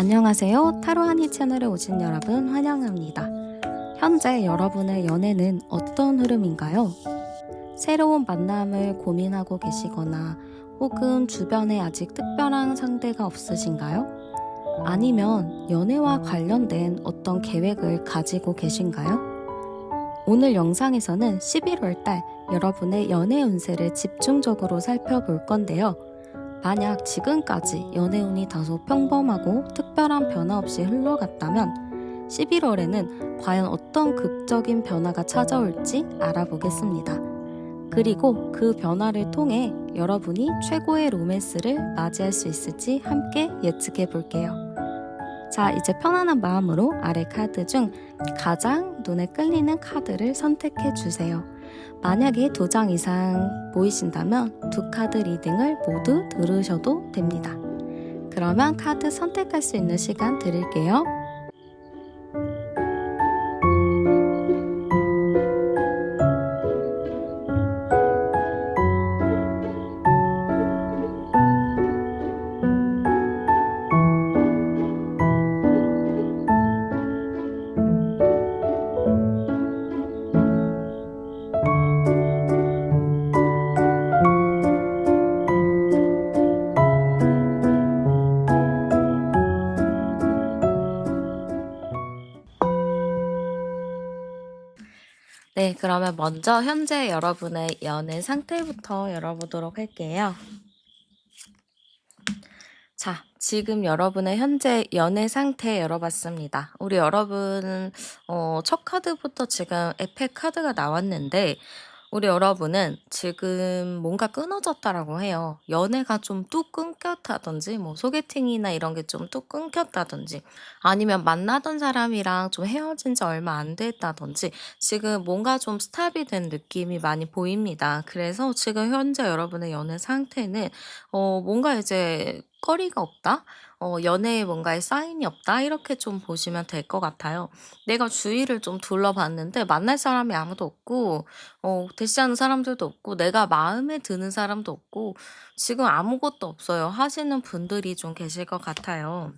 안녕하세요. 타로하니 채널에 오신 여러분 환영합니다. 현재 여러분의 연애는 어떤 흐름인가요? 새로운 만남을 고민하고 계시거나 혹은 주변에 아직 특별한 상대가 없으신가요? 아니면 연애와 관련된 어떤 계획을 가지고 계신가요? 오늘 영상에서는 11월달 여러분의 연애 운세를 집중적으로 살펴볼 건데요. 만약 지금까지 연애운이 다소 평범하고 특별한 변화 없이 흘러갔다면 11월에는 과연 어떤 극적인 변화가 찾아올지 알아보겠습니다. 그리고 그 변화를 통해 여러분이 최고의 로맨스를 맞이할 수 있을지 함께 예측해 볼게요. 자, 이제 편안한 마음으로 아래 카드 중 가장 눈에 끌리는 카드를 선택해 주세요. 만약에 2장 이상 보이신다면 2카드 리딩을 모두 들으셔도 됩니다. 그러면 카드 선택할 수 있는 시간 드릴게요. 네, 그러면 먼저 현재 여러분의 연애 상태부터 열어보도록 할게요. 자, 지금 여러분의 현재 연애 상태 열어봤습니다. 우리 여러분 첫 카드부터 지금 에페 카드가 나왔는데 우리 여러분은 지금 뭔가 끊어졌다라고 해요. 연애가 좀 뚝 끊겼다든지 뭐 소개팅이나 이런 게 좀 뚝 끊겼다든지 아니면 만나던 사람이랑 좀 헤어진 지 얼마 안 됐다든지 지금 뭔가 좀 스탑이 된 느낌이 많이 보입니다. 그래서 지금 현재 여러분의 연애 상태는 뭔가 이제 거리가 없다? 연애에 뭔가의 사인이 없다? 이렇게 좀 보시면 될 것 같아요. 내가 주위를 좀 둘러봤는데 만날 사람이 아무도 없고 대시하는 사람들도 없고 내가 마음에 드는 사람도 없고 지금 아무것도 없어요 하시는 분들이 좀 계실 것 같아요.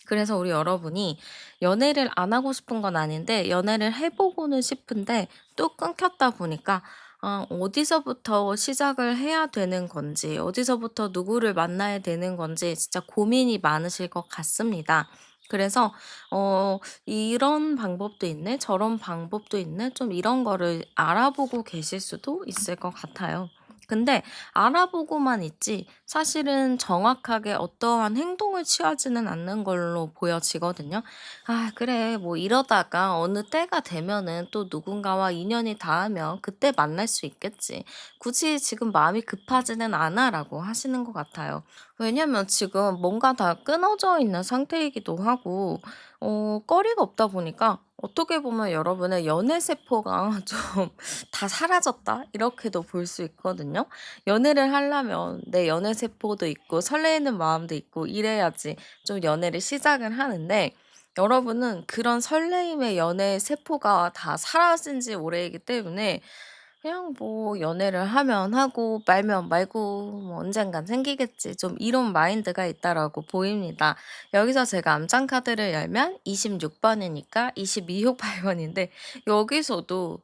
그래서 우리 여러분이 연애를 안 하고 싶은 건 아닌데 연애를 해보고는 싶은데 또 끊겼다 보니까 어디서부터 시작을 해야 되는 건지 어디서부터 누구를 만나야 되는 건지 진짜 고민이 많으실 것 같습니다. 그래서 이런 방법도 있네 저런 방법도 있네 좀 이런 거를 알아보고 계실 수도 있을 것 같아요. 근데 알아보고만 있지 사실은 정확하게 어떠한 행동을 취하지는 않는 걸로 보여지거든요. '아 그래 뭐 이러다가 어느 때가 되면은 또 누군가와 인연이 닿으면 그때 만날 수 있겠지. 굳이 지금 마음이 급하지는 않아.'라고 하시는 것 같아요. 왜냐면 지금 뭔가 다 끊어져 있는 상태이기도 하고 거리가 없다 보니까 어떻게 보면 여러분의 연애 세포가 좀 '다 사라졌다.' 이렇게도 볼 수 있거든요. 연애를 하려면 내 연애 세포도 있고 설레이는 마음도 있고 이래야지 좀 연애를 시작을 하는데 여러분은 그런 설레임의 연애 세포가 다 사라진 지 오래이기 때문에 그냥 뭐 연애를 하면 하고 말면 말고 뭐 언젠간 생기겠지 좀 이런 마인드가 있다라고 보입니다. 여기서 제가 암장 카드를 열면 26번이니까 22호 8번인데 여기서도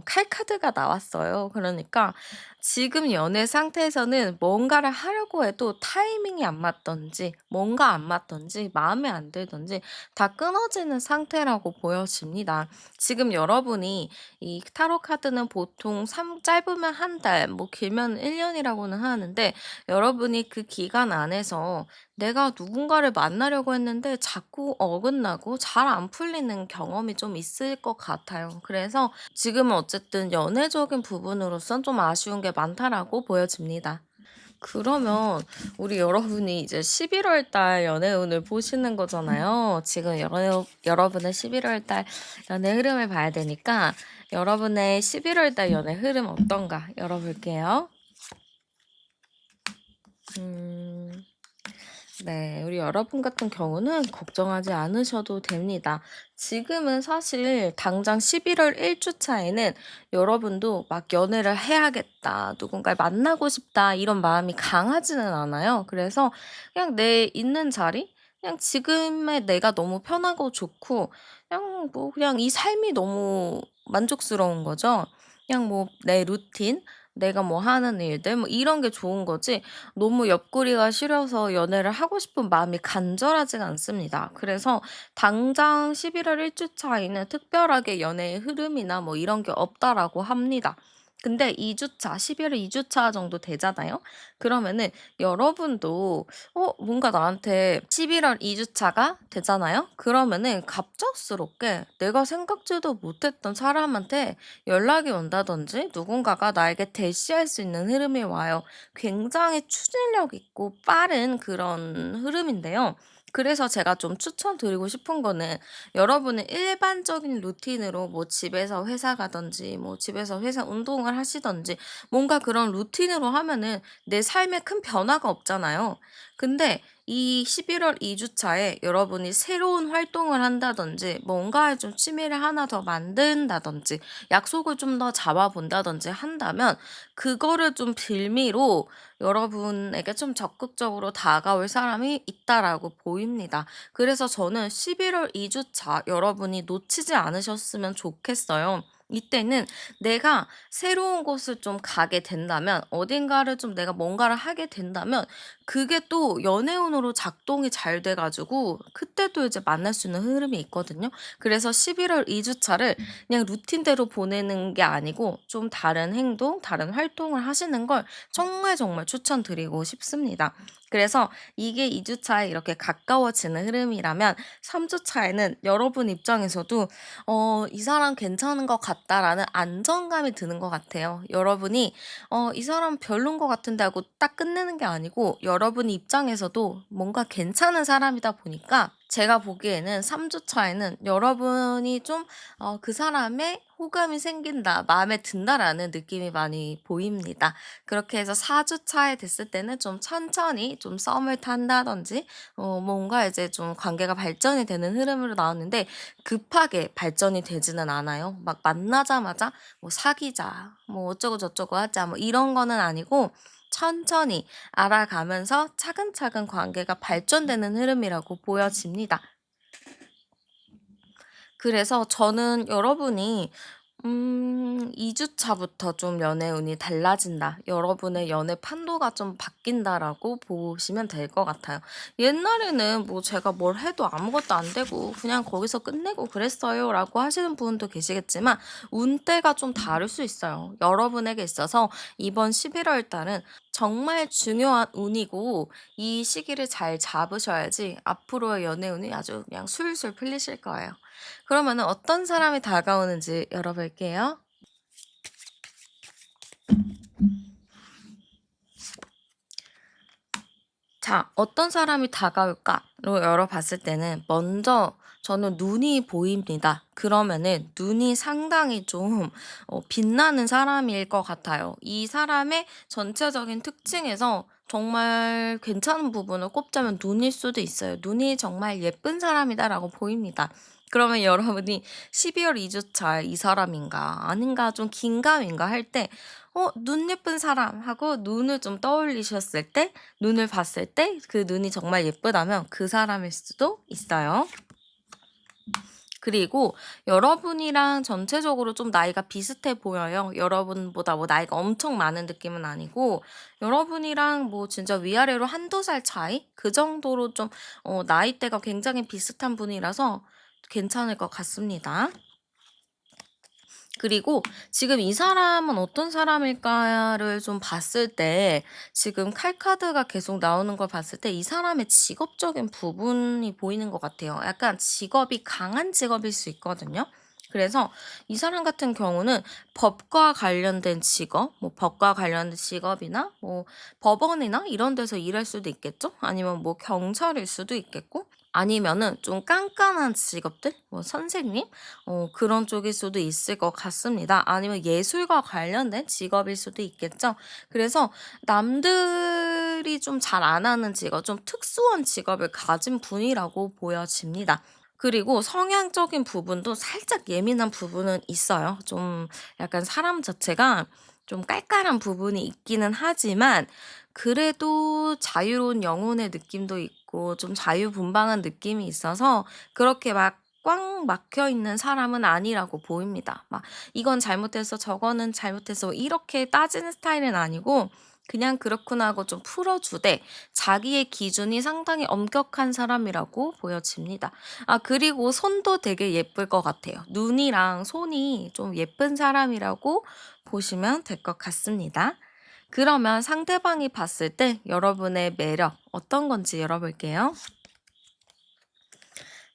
칼 카드가 나왔어요. 그러니까 지금 연애 상태에서는 뭔가를 하려고 해도 타이밍이 안 맞든지 뭔가 안 맞든지 마음에 안 들든지 다 끊어지는 상태라고 보여집니다. 지금 여러분이 이 타로 카드는 보통 짧으면 한 달, 뭐 길면 1년이라고는 하는데 여러분이 그 기간 안에서 내가 누군가를 만나려고 했는데 자꾸 어긋나고 잘 안 풀리는 경험이 좀 있을 것 같아요. 그래서 지금은 어쨌든 연애적인 부분으로선 좀 아쉬운 게 많다라고 보여집니다. 그러면 우리 여러분이 이제 11월 달 연애운을 보시는 거잖아요. 지금 여러분의 11월 달 연애 흐름을 봐야 되니까 여러분의 11월 달 연애 흐름 어떤가 열어볼게요. 네, 우리 여러분 같은 경우는 걱정하지 않으셔도 됩니다. 지금은 사실 당장 11월 1주차에는 여러분도 막 연애를 해야겠다, 누군가를 만나고 싶다, 이런 마음이 강하지는 않아요. 그래서 그냥 내 있는 자리, 그냥 지금의 내가 너무 편하고 좋고 그냥 이 삶이 너무 만족스러운 거죠. 그냥 뭐 내 루틴, 내가 뭐 하는 일들 뭐 이런 게 좋은 거지 너무 옆구리가 시려서 연애를 하고 싶은 마음이 간절하지가 않습니다. 그래서 당장 11월 1 주 차에는 특별하게 연애의 흐름이나 뭐 이런 게 없다라고 합니다. 근데 2 주차, 11월 2 주차 정도 되잖아요. 그러면은 여러분도 뭔가 나한테 11월 2 주차가 되잖아요. 그러면은 갑작스럽게 내가 생각지도 못했던 사람한테 연락이 온다든지 누군가가 나에게 대시할 수 있는 흐름이 와요. 굉장히 추진력 있고 빠른 그런 흐름인데요. 그래서 제가 좀 추천드리고 싶은 거는 여러분은 일반적인 루틴으로 뭐 집에서 회사 가든지 뭐 집에서 회사 운동을 하시든지 뭔가 그런 루틴으로 하면은 내 삶에 큰 변화가 없잖아요. 근데 이 11월 2 주차에 여러분이 새로운 활동을 한다든지 뭔가에 좀 취미를 하나 더 만든다든지 약속을 좀 더 잡아 본다든지 한다면 그거를 좀 빌미로 여러분에게 좀 적극적으로 다가올 사람이 있다라고 보입니다. 그래서 저는 11월 2 주차 여러분이 놓치지 않으셨으면 좋겠어요. 이때는 내가 새로운 곳을 좀 가게 된다면 어딘가를 좀 내가 뭔가를 하게 된다면 그게 또 연애운으로 작동이 잘 돼 가지고 그때도 이제 만날 수 있는 흐름이 있거든요. 그래서 11월 2 주차를 그냥 루틴대로 보내는 게 아니고 좀 다른 행동, 다른 활동을 하시는 걸 정말 정말 추천드리고 싶습니다. 그래서 이게 2 주차에 이렇게 가까워지는 흐름이라면 3 주차에는 여러분 입장에서도 '이 사람 괜찮은 것 같다.'라는 안정감이 드는 것 같아요. 여러분이 '이 사람 별론 것 같은데.' 하고 딱 끝내는 게 아니고 여러분 입장에서도 뭔가 괜찮은 사람이다 보니까 제가 보기에는 3 주차에는 여러분이 좀 '그 사람에 호감이 생긴다. 마음에 든다.'라는 느낌이 많이 보입니다. 그렇게 해서 4 주차에 됐을 때는 좀 천천히 좀 썸을 탄다든지 뭔가 이제 좀 관계가 발전이 되는 흐름으로 나왔는데 급하게 발전이 되지는 않아요. 막 만나자마자 뭐 "사귀자." 뭐 "어쩌고 저쩌고 하자." 뭐 이런 거는 아니고 천천히 알아가면서 차근차근 관계가 발전되는 흐름이라고 보여집니다. 그래서 저는 여러분이 2 주차부터 좀 연애운이 달라진다. 여러분의 연애 판도가 좀 바뀐다라고 보시면 될 것 같아요. 옛날에는 뭐 제가 뭘 해도 아무것도 안 되고 그냥 거기서 끝내고 그랬어요라고 하시는 분도 계시겠지만 운대가 좀 다를 수 있어요. 여러분에게 있어서 이번 11월 달은 정말 중요한 운이고 이 시기를 잘 잡으셔야지 앞으로의 연애운이 아주 그냥 술술 풀리실 거예요. 그러면은 어떤 사람이 다가오는지 열어볼게요. 자, 어떤 사람이 다가올까로 열어봤을 때는 먼저 저는 눈이 보입니다. 그러면은 눈이 상당히 좀 빛나는 사람일 것 같아요. 이 사람의 전체적인 특징에서 정말 괜찮은 부분을 꼽자면 눈일 수도 있어요. 눈이 정말 예쁜 사람이다라고 보입니다. 그러면 여러분이 12월 2 주차 이 사람인가 아닌가 좀 긴가민가 할 때 눈 예쁜 사람 하고 눈을 좀 떠올리셨을 때 눈을 봤을 때 그 눈이 정말 예쁘다면 그 사람일 수도 있어요. 그리고 여러분이랑 전체적으로 좀 나이가 비슷해 보여요. 여러분보다 뭐 나이가 엄청 많은 느낌은 아니고 여러분이랑 뭐 진짜 위아래로 한두 살 차이? 그 정도로 좀 나이대가 굉장히 비슷한 분이라서 괜찮을 것 같습니다. 그리고 지금 '이 사람은 어떤 사람일까?'를 좀 봤을 때 지금 칼카드가 계속 나오는 걸 봤을 때 이 사람의 직업적인 부분이 보이는 것 같아요. 약간 직업이 강한 직업일 수 있거든요. 그래서 이 사람 같은 경우는 법과 관련된 직업, 뭐 법과 관련된 직업이나 뭐 법원이나 이런 데서 일할 수도 있겠죠? 아니면 뭐 경찰일 수도 있겠고 아니면은 좀 깐깐한 직업들? 뭐 선생님? 그런 쪽일 수도 있을 것 같습니다. 아니면 예술과 관련된 직업일 수도 있겠죠. 그래서 남들이 좀 잘 안 하는 직업, 좀 특수한 직업을 가진 분이라고 보여집니다. 그리고 성향적인 부분도 살짝 예민한 부분은 있어요. 좀 약간 사람 자체가 좀 깔깔한 부분이 있기는 하지만 그래도 자유로운 영혼의 느낌도 있고 있고 좀 자유분방한 느낌이 있어서 그렇게 막 꽉 막혀 있는 사람은 아니라고 보입니다. 막 이건 잘못했어, 저거는 잘못했어 이렇게 따지는 스타일은 아니고 그냥 그렇구나 하고 좀 풀어주되 자기의 기준이 상당히 엄격한 사람이라고 보여집니다. 아, 그리고 손도 되게 예쁠 것 같아요. 눈이랑 손이 좀 예쁜 사람이라고 보시면 될 것 같습니다. 그러면 상대방이 봤을 때 여러분의 매력 어떤 건지 열어볼게요.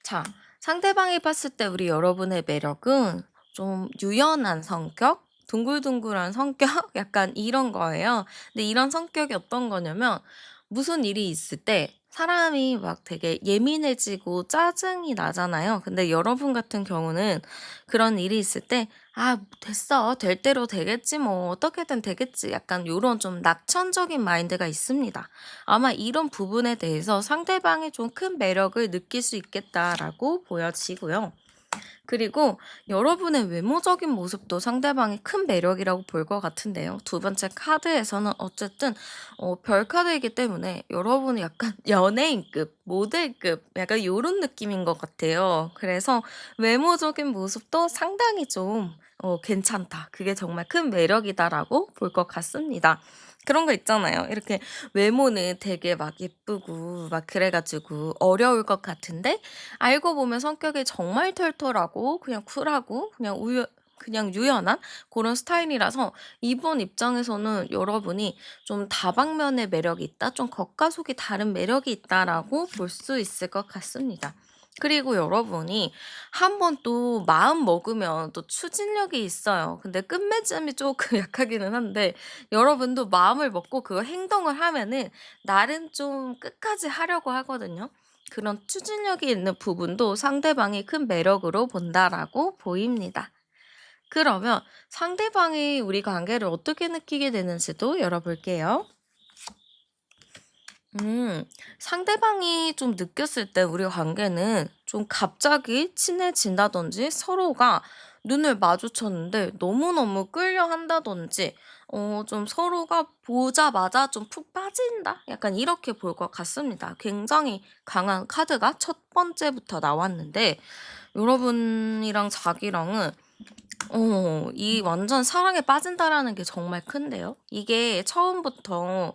자, 상대방이 봤을 때 우리 여러분의 매력은 좀 유연한 성격, 둥글둥글한 성격, 약간 이런 거예요. 근데 이런 성격이 어떤 거냐면 무슨 일이 있을 때 사람이 막 되게 예민해지고 짜증이 나잖아요. 근데 여러분 같은 경우는 그런 일이 있을 때, 아, 됐어. 될 대로 되겠지, 뭐. 어떻게든 되겠지. 약간 요런 좀 낙천적인 마인드가 있습니다. 아마 이런 부분에 대해서 상대방이 좀 큰 매력을 느낄 수 있겠다라고 보여지고요. 그리고 여러분의 외모적인 모습도 상대방이 큰 매력이라고 볼 것 같은데요. 두 번째 카드에서는 어쨌든 별 카드이기 때문에 여러분이 약간 연예인급, 모델급 약간 요런 느낌인 것 같아요. 그래서 외모적인 모습도 상당히 좀 괜찮다. 그게 정말 큰 매력이다라고 볼 것 같습니다. 그런 거 있잖아요. 이렇게 외모는 되게 막 예쁘고 막 그래 가지고 어려울 것 같은데 알고 보면 성격이 정말 털털하고 그냥 쿨하고 그냥 유연한 그런 스타일이라서 이번 입장에서는 여러분이 좀 다방면의 매력이 있다, 좀 겉과 속이 다른 매력이 있다라고 볼 수 있을 것 같습니다. 그리고 여러분이 한 번 또 마음 먹으면 또 추진력이 있어요. 근데 끝맺음이 조금 약하기는 한데 여러분도 마음을 먹고 그 행동을 하면은 날은 좀 끝까지 하려고 하거든요. 그런 추진력이 있는 부분도 상대방이 큰 매력으로 본다라고 보입니다. 그러면 상대방이 우리 관계를 어떻게 느끼게 되는지도 열어볼게요. 음, 상대방이 좀 느꼈을 때 우리 관계는 좀 갑자기 친해진다든지 서로가 눈을 마주쳤는데 너무너무 끌려한다든지 좀 서로가 보자마자 좀 푹 빠진다? 약간 이렇게 볼 것 같습니다. 굉장히 강한 카드가 첫 번째부터 나왔는데 여러분이랑 자기랑은 이 완전 사랑에 빠진다라는 게 정말 큰데요. 이게 처음부터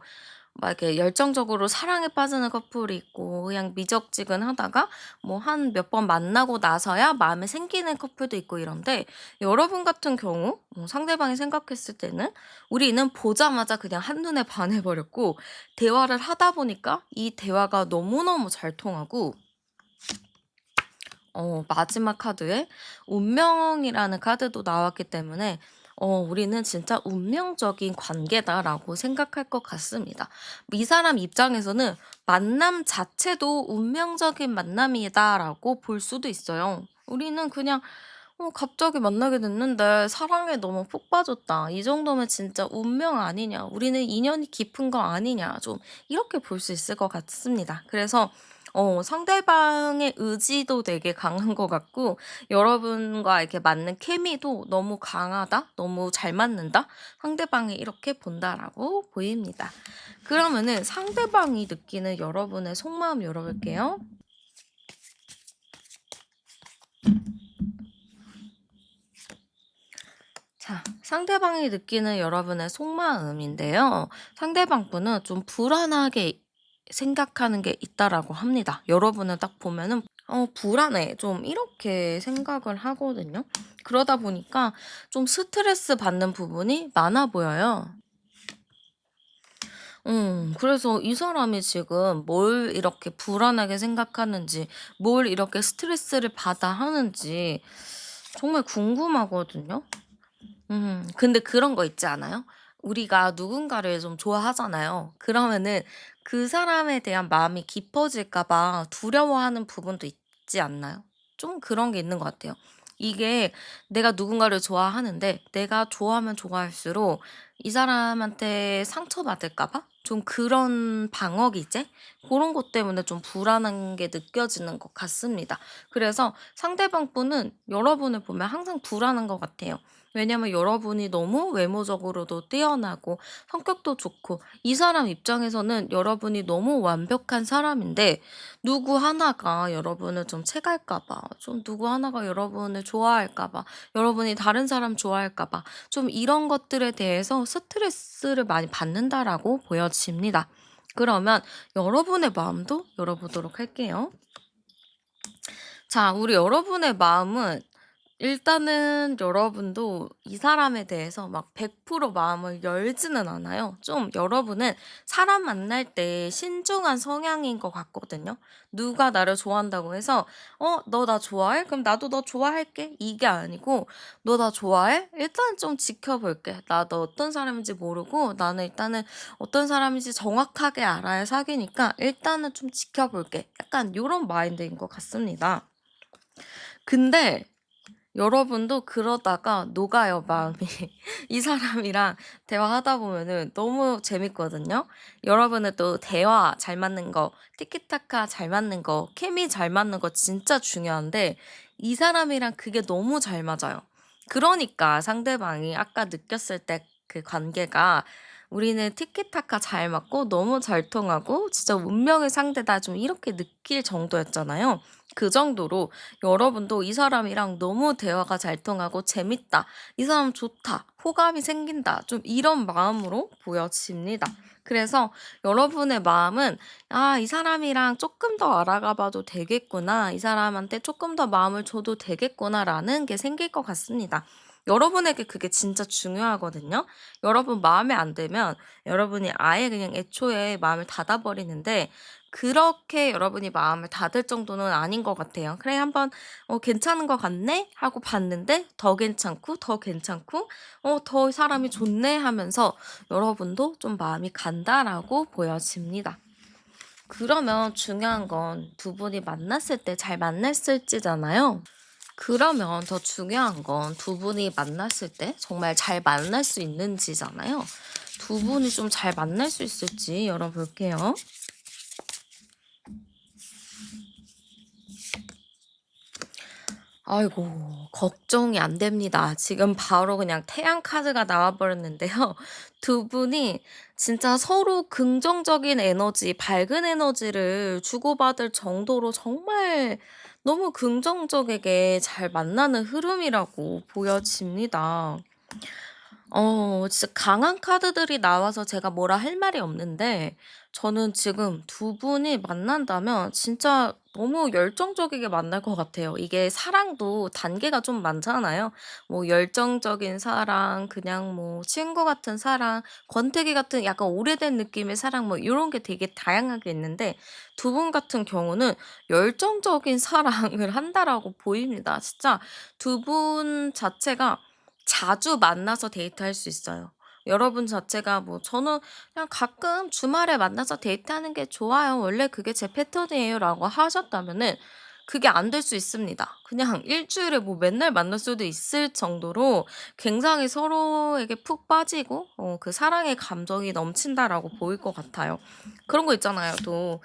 막 이렇게 열정적으로 사랑에 빠지는 커플이 있고 그냥 미적지근하다가 뭐 한 몇 번 만나고 나서야 마음에 생기는 커플도 있고 이런데 여러분 같은 경우 상대방이 생각했을 때는 우리는 보자마자 그냥 한눈에 반해 버렸고 대화를 하다 보니까 이 대화가 너무너무 잘 통하고 마지막 카드에 운명이라는 카드도 나왔기 때문에 우리는 진짜 운명적인 관계다라고 생각할 것 같습니다. 이 사람 입장에서는 만남 자체도 운명적인 만남이다라고 볼 수도 있어요. 우리는 그냥 갑자기 만나게 됐는데 사랑에 너무 푹 빠졌다. 이 정도면 진짜 운명 아니냐. 우리는 인연이 깊은 거 아니냐. 좀 이렇게 볼 수 있을 것 같습니다. 그래서 상대방의 의지도 되게 강한 것 같고 여러분과 이렇게 맞는 케미도 너무 강하다. 너무 잘 맞는다. 상대방이 이렇게 본다라고 보입니다. 그러면은 상대방이 느끼는 여러분의 속마음 열어볼게요. 자, 상대방이 느끼는 여러분의 속마음인데요. 상대방 분은 좀 불안하게 생각하는 게 있다라고 합니다. 여러분은 딱 보면은 불안해. 좀 이렇게 생각을 하거든요. 그러다 보니까 좀 스트레스 받는 부분이 많아 보여요. 그래서 이 사람이 지금 뭘 이렇게 불안하게 생각하는지, 뭘 이렇게 스트레스를 받아 하는지 정말 궁금하거든요. 근데 그런 거 있지 않아요? 우리가 누군가를 좀 좋아하잖아요. 그러면은 그 사람에 대한 마음이 깊어질까 봐 두려워하는 부분도 있지 않나요? 좀 그런 게 있는 것 같아요. 이게 내가 누군가를 좋아하는데 내가 좋아하면 좋아할수록 이 사람한테 상처받을까 봐? 좀 그런 방어 기제? 그런 것 때문에 좀 불안한 게 느껴지는 것 같습니다. 그래서 상대방 분은 여러분을 보면 항상 불안한 것 같아요. 왜냐면 여러분이 너무 외모적으로도 뛰어나고 성격도 좋고 이 사람 입장에서는 여러분이 너무 완벽한 사람인데 누구 하나가 여러분을 좀 채갈까 봐, 좀 누구 하나가 여러분을 좋아할까 봐, 여러분이 다른 사람 좋아할까 봐 좀 이런 것들에 대해서 스트레스를 많이 받는다라고 보여집니다. 그러면 여러분의 마음도 열어보도록 할게요. 자, 우리 여러분의 마음은 일단은 여러분도 이 사람에 대해서 막 100% 마음을 열지는 않아요. 좀 여러분은 사람 만날 때 신중한 성향인 것 같거든요. 누가 나를 좋아한다고 해서, 너 나 좋아해? 그럼 나도 너 좋아할게. 이게 아니고, 너 나 좋아해? 일단 좀 지켜볼게. 나 너 어떤 사람인지 모르고, 나는 일단은 어떤 사람인지 정확하게 알아야 사귀니까 일단은 좀 지켜볼게. 약간 이런 마인드인 것 같습니다. 근데 여러분도 그러다가 녹아요, 마음이. 이 사람이랑 대화하다 보면은 너무 재밌거든요. 여러분은 또 대화 잘 맞는 거, 티키타카 잘 맞는 거, 케미 잘 맞는 거 진짜 중요한데 이 사람이랑 그게 너무 잘 맞아요. 그러니까 상대방이 아까 느꼈을 때 그 관계가 우리는 티키타카 잘 맞고 너무 잘 통하고 진짜 운명의 상대다 좀 이렇게 느낄 정도였잖아요. 그 정도로 여러분도 이 사람이랑 너무 대화가 잘 통하고 재밌다. 이 사람 좋다. 호감이 생긴다. 좀 이런 마음으로 보여집니다. 그래서 여러분의 마음은 이 사람이랑 조금 더 알아가 봐도 되겠구나. 이 사람한테 조금 더 마음을 줘도 되겠구나라는 게 생길 것 같습니다. 여러분에게 그게 진짜 중요하거든요. 여러분 마음에 안 들면 여러분이 아예 그냥 애초에 마음을 닫아버리는데 그렇게 여러분이 마음을 닫을 정도는 아닌 것 같아요. '그래 한번 괜찮은 것 같네.' 하고 봤는데 더 괜찮고, 더 괜찮고 '더 사람이 좋네.' 하면서 여러분도 좀 마음이 간다라고 보여집니다. 그러면 중요한 건 두 분이 만났을 때 잘 만났을지잖아요. 그러면 더 중요한 건 두 분이 만났을 때 정말 잘 만날 수 있는지잖아요. 두 분이 좀 잘 만날 수 있을지 열어볼게요. 아이고 걱정이 안 됩니다. 지금 바로 그냥 태양 카드가 나와 버렸는데요. 두 분이 진짜 서로 긍정적인 에너지, 밝은 에너지를 주고받을 정도로 정말 너무 긍정적이게 잘 만나는 흐름이라고 보여집니다. 진짜 강한 카드들이 나와서 제가 뭐라 할 말이 없는데 저는 지금 두 분이 만난다면 진짜 너무 열정적이게 만날 것 같아요. 이게 사랑도 단계가 좀 많잖아요. 뭐 열정적인 사랑, 그냥 뭐 친구 같은 사랑, 권태기 같은 약간 오래된 느낌의 사랑 뭐 요런 게 되게 다양하게 있는데 두 분 같은 경우는 열정적인 사랑을 한다라고 보입니다. 진짜 두 분 자체가 자주 만나서 데이트할 수 있어요. 여러분 자체가 뭐 "저는 그냥 가끔 주말에 만나서 데이트하는 게 좋아요. 원래 그게 제 패턴이에요."라고 하셨다면은 그게 안 될 수 있습니다. 그냥 일 주일에 뭐 맨날 만날 수도 있을 정도로 굉장히 서로에게 푹 빠지고 그 사랑의 감정이 넘친다라고 보일 것 같아요. 그런 거 있잖아요 또.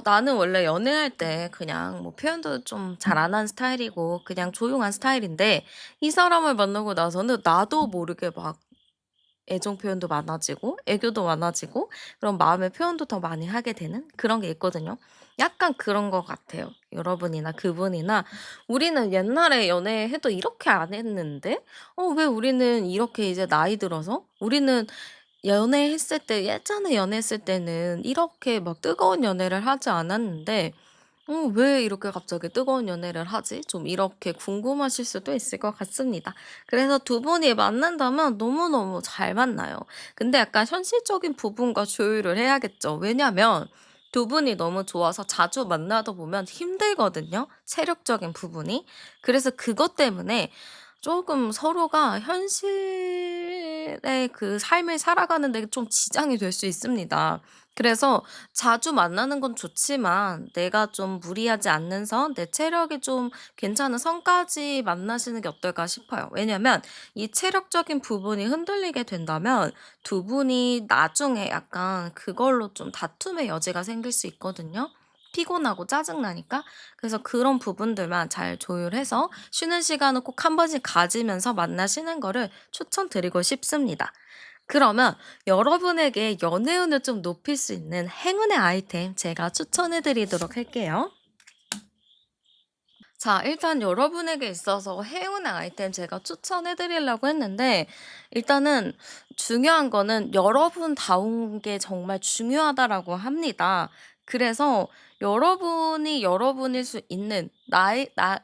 나는 원래 연애할 때 그냥 뭐 표현도 좀 잘 안 하는 스타일이고 그냥 조용한 스타일인데 이 사람을 만나고 나서는 나도 모르게 막 애정 표현도 많아지고 애교도 많아지고 그런 마음의 표현도 더 많이 하게 되는 그런 게 있거든요. 약간 그런 것 같아요. 여러분이나 그분이나 '우리는 옛날에 연애해도 이렇게 안 했는데 왜 우리는 이렇게 이제 나이 들어서 우리는 연애했을 때 예전에 연애했을 때는 이렇게 막 뜨거운 연애를 하지 않았는데 왜 이렇게 갑자기 뜨거운 연애를 하지?' 좀 이렇게 궁금하실 수도 있을 것 같습니다. 그래서 두 분이 만난다면 너무너무 잘 만나요. 근데 약간 현실적인 부분과 조율을 해야겠죠. 왜냐면 두 분이 너무 좋아서 자주 만나다 보면 힘들거든요, 체력적인 부분이. 그래서 그것 때문에 조금 서로가 현실의 그 삶을 살아가는 데 좀 지장이 될 수 있습니다. 그래서 자주 만나는 건 좋지만 내가 좀 무리하지 않는 선, 내 체력이 좀 괜찮은 선까지 만나시는 게 어떨까 싶어요. 왜냐면 이 체력적인 부분이 흔들리게 된다면 두 분이 나중에 약간 그걸로 좀 다툼의 여지가 생길 수 있거든요. 피곤하고 짜증나니까. 그래서 그런 부분들만 잘 조율해서 쉬는 시간을 꼭 한 번씩 가지면서 만나시는 거를 추천드리고 싶습니다. 그러면 여러분에게 연애운을 좀 높일 수 있는 행운의 아이템 제가 추천해 드리도록 할게요. 자, 일단 여러분에게 있어서 행운의 아이템 제가 추천해 드리려고 했는데, 일단은 중요한 거는 여러분다운 게 정말 중요하다라고 합니다. 그래서 여러분이 여러분일 수 있는,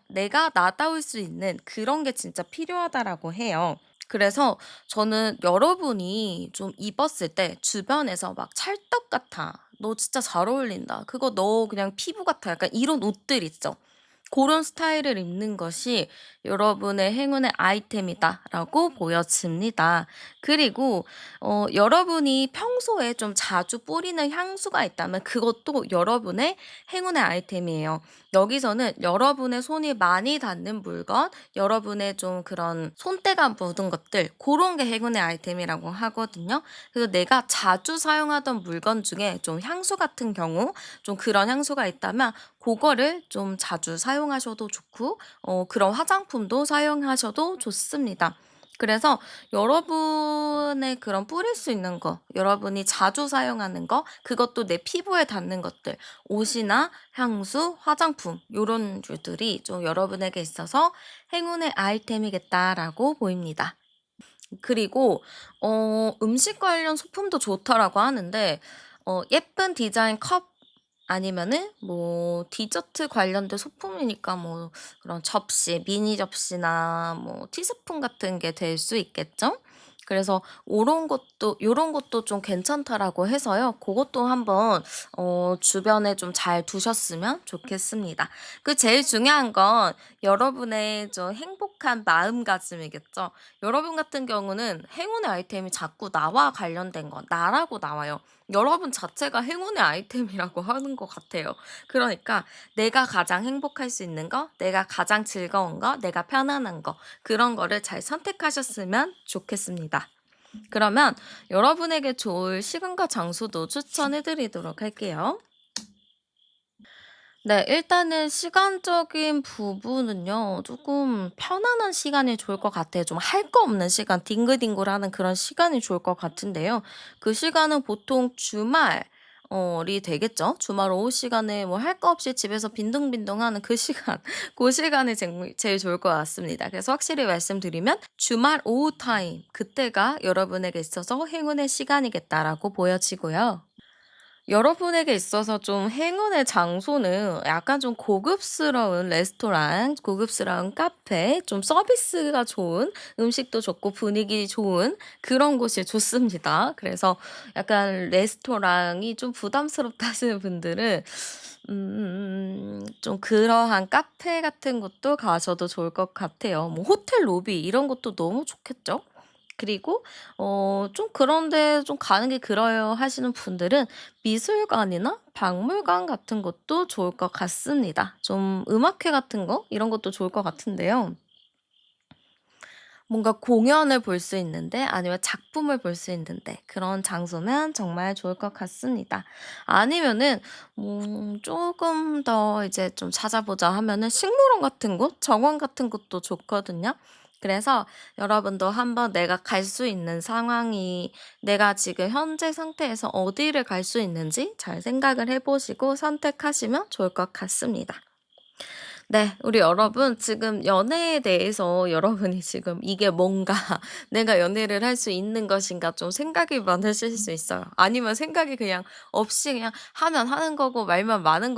내가 나다울 수 있는 그런 게 진짜 필요하다라고 해요. 그래서 저는 여러분이 좀 입었을 때 주변에서 막 "찰떡 같아. 너 진짜 잘 어울린다. 그거 너 그냥 피부 같아." 약간 이런 옷들 있죠. 그런 스타일을 입는 것이 여러분의 행운의 아이템이다라고 보여집니다. 그리고 여러분이 평소에 좀 자주 뿌리는 향수가 있다면 그것도 여러분의 행운의 아이템이에요. 여기서는 여러분의 손이 많이 닿는 물건, 여러분의 좀 그런 손때가 묻은 것들, 그런 게 행운의 아이템이라고 하거든요. 그래서 내가 자주 사용하던 물건 중에 좀 향수 같은 경우, 좀 그런 향수가 있다면 그거를 좀 자주 사용하셔도 좋고, 그런 화장품도 사용하셔도 좋습니다. 그래서 여러분의 그런 뿌릴 수 있는 거, 여러분이 자주 사용하는 거, 그것도 내 피부에 닿는 것들, 옷이나 향수, 화장품 요런 류들이 좀 여러분에게 있어서 행운의 아이템이겠다라고 보입니다. 그리고 음식 관련 소품도 좋다라고 하는데, 예쁜 디자인 컵 아니면은 뭐 디저트 관련된 소품이니까 뭐 그런 접시, 미니 접시나 뭐 티스푼 같은 게 될 수 있겠죠? 그래서 요런 것도 좀 괜찮다라고 해서요. 그것도 한번 주변에 좀 잘 두셨으면 좋겠습니다. 제일 중요한 건 여러분의 좀 행복한 마음가짐이겠죠. 여러분 같은 경우는 행운의 아이템이 자꾸 나와 관련된 거, 나라고 나와요. 여러분 자체가 행운의 아이템이라고 하는 것 같아요. 그러니까 내가 가장 행복할 수 있는 거, 내가 가장 즐거운 거, 내가 편안한 거, 그런 거를 잘 선택하셨으면 좋겠습니다. 그러면 여러분에게 좋을 시간과 장소도 추천해 드리도록 할게요. 네, 일단은 시간적인 부분은요, 조금 편안한 시간이 좋을 것 같아요. 좀 할 거 없는 시간, 뒹굴뒹굴하는 그런 시간이 좋을 것 같은데요. 그 시간은 보통 주말이 되겠죠. 주말 오후 시간에 뭐 할 거 없이 집에서 빈둥빈둥하는 그 시간, 그 시간이 제일 좋을 것 같습니다. 그래서 확실히 말씀드리면 주말 오후 타임, 그때가 여러분에게 있어서 행운의 시간이겠다라고 보여지고요. 여러분에게 있어서 좀 행운의 장소는 약간 좀 고급스러운 레스토랑, 고급스러운 카페, 좀 서비스가 좋은, 음식도 좋고 분위기 좋은 그런 곳이 좋습니다. 그래서 약간 레스토랑이 좀 부담스럽다 하시는 분들은 좀 그러한 카페 같은 곳도 가셔도 좋을 것 같아요. 뭐 호텔 로비 이런 것도 너무 좋겠죠? 그리고 좀 그런데 좀 가는 게 그래요 하시는 분들은 미술관이나 박물관 같은 것도 좋을 것 같습니다. 좀 음악회 같은 거 이런 것도 좋을 것 같은데요. 뭔가 공연을 볼 수 있는데 아니면 작품을 볼 수 있는데 그런 장소면 정말 좋을 것 같습니다. 아니면은 조금 더 이제 좀 찾아보자 하면은 식물원 같은 곳, 정원 같은 곳도 좋거든요. 그래서 여러분도 한번 내가 갈 수 있는 상황이 내가 지금 현재 상태에서 어디를 갈 수 있는지 잘 생각을 해 보시고 선택하시면 좋을 것 같습니다. 네. 우리 여러분 지금 연애에 대해서 여러분이 지금 '이게 뭔가 내가 연애를 할 수 있는 것인가.' 좀 생각이 많으실 수 있어요. 아니면 생각이 그냥 없이 그냥 하면 하는 거고 말면 많은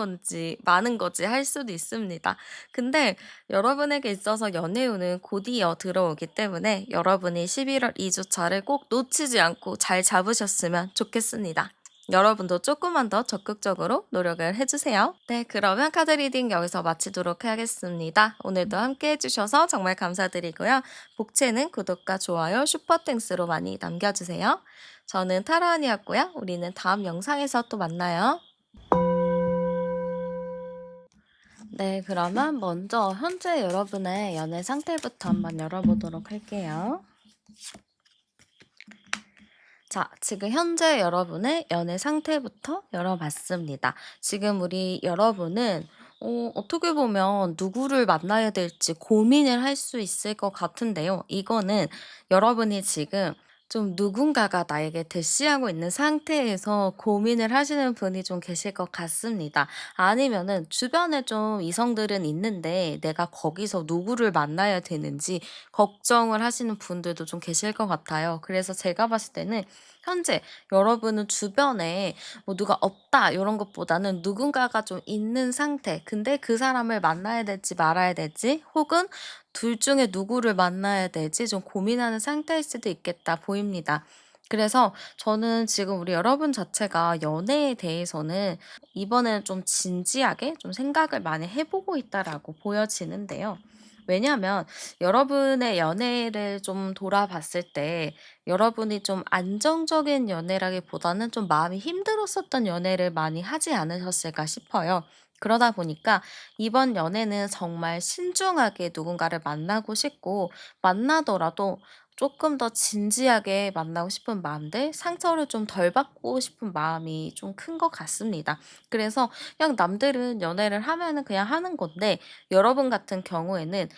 거지 할 수도 있습니다. 근데 여러분에게 있어서 연애운은 곧이어 들어오기 때문에 여러분이 11월 2 주차를 꼭 놓치지 않고 잘 잡으셨으면 좋겠습니다. 여러분도 조금만 더 적극적으로 노력을 해주세요. 네, 그러면 카드 리딩 여기서 마치도록 하겠습니다. 오늘도 함께 해주셔서 정말 감사드리고요. 복채는 구독과 좋아요, 슈퍼땡스로 많이 남겨주세요. 저는 타로안이었고요. 우리는 다음 영상에서 또 만나요. 네, 그러면 먼저 현재 여러분의 연애 상태부터 한번 열어보도록 할게요. 자, 지금 현재 여러분의 연애 상태부터 열어봤습니다. 지금 우리 여러분은 어떻게 보면 누구를 만나야 될지 고민을 할 수 있을 것 같은데요. 이거는 여러분이 지금 좀 누군가가 나에게 대시하고 있는 상태에서 고민을 하시는 분이 좀 계실 것 같습니다. 아니면은 주변에 좀 이성들은 있는데 내가 거기서 누구를 만나야 되는지 걱정을 하시는 분들도 좀 계실 것 같아요. 그래서 제가 봤을 때는 현재 여러분은 주변에 뭐 누가 없다 요런 것보다는 누군가가 좀 있는 상태. 근데 그 사람을 만나야 될지 말아야 될지 혹은 둘 중에 누구를 만나야 될지 좀 고민하는 상태일 수도 있겠다 보입니다. 그래서 저는 지금 우리 여러분 자체가 연애에 대해서는 이번에는 좀 진지하게 좀 생각을 많이 해 보고 있다라고 보여지는데요. 왜냐하면 여러분의 연애를 좀 돌아봤을 때 여러분이 좀 안정적인 연애라기보다는 좀 마음이 힘들었었던 연애를 많이 하지 않으셨을까 싶어요. 그러다 보니까 이번 연애는 정말 신중하게 누군가를 만나고 싶고 만나더라도 조금 더 진지하게 만나고 싶은 마음들, 상처를 좀 덜 받고 싶은 마음이 좀 큰 것 같습니다. 그래서 그냥 남들은 연애를 하면은 그냥 하는 건데 여러분 같은 경우에는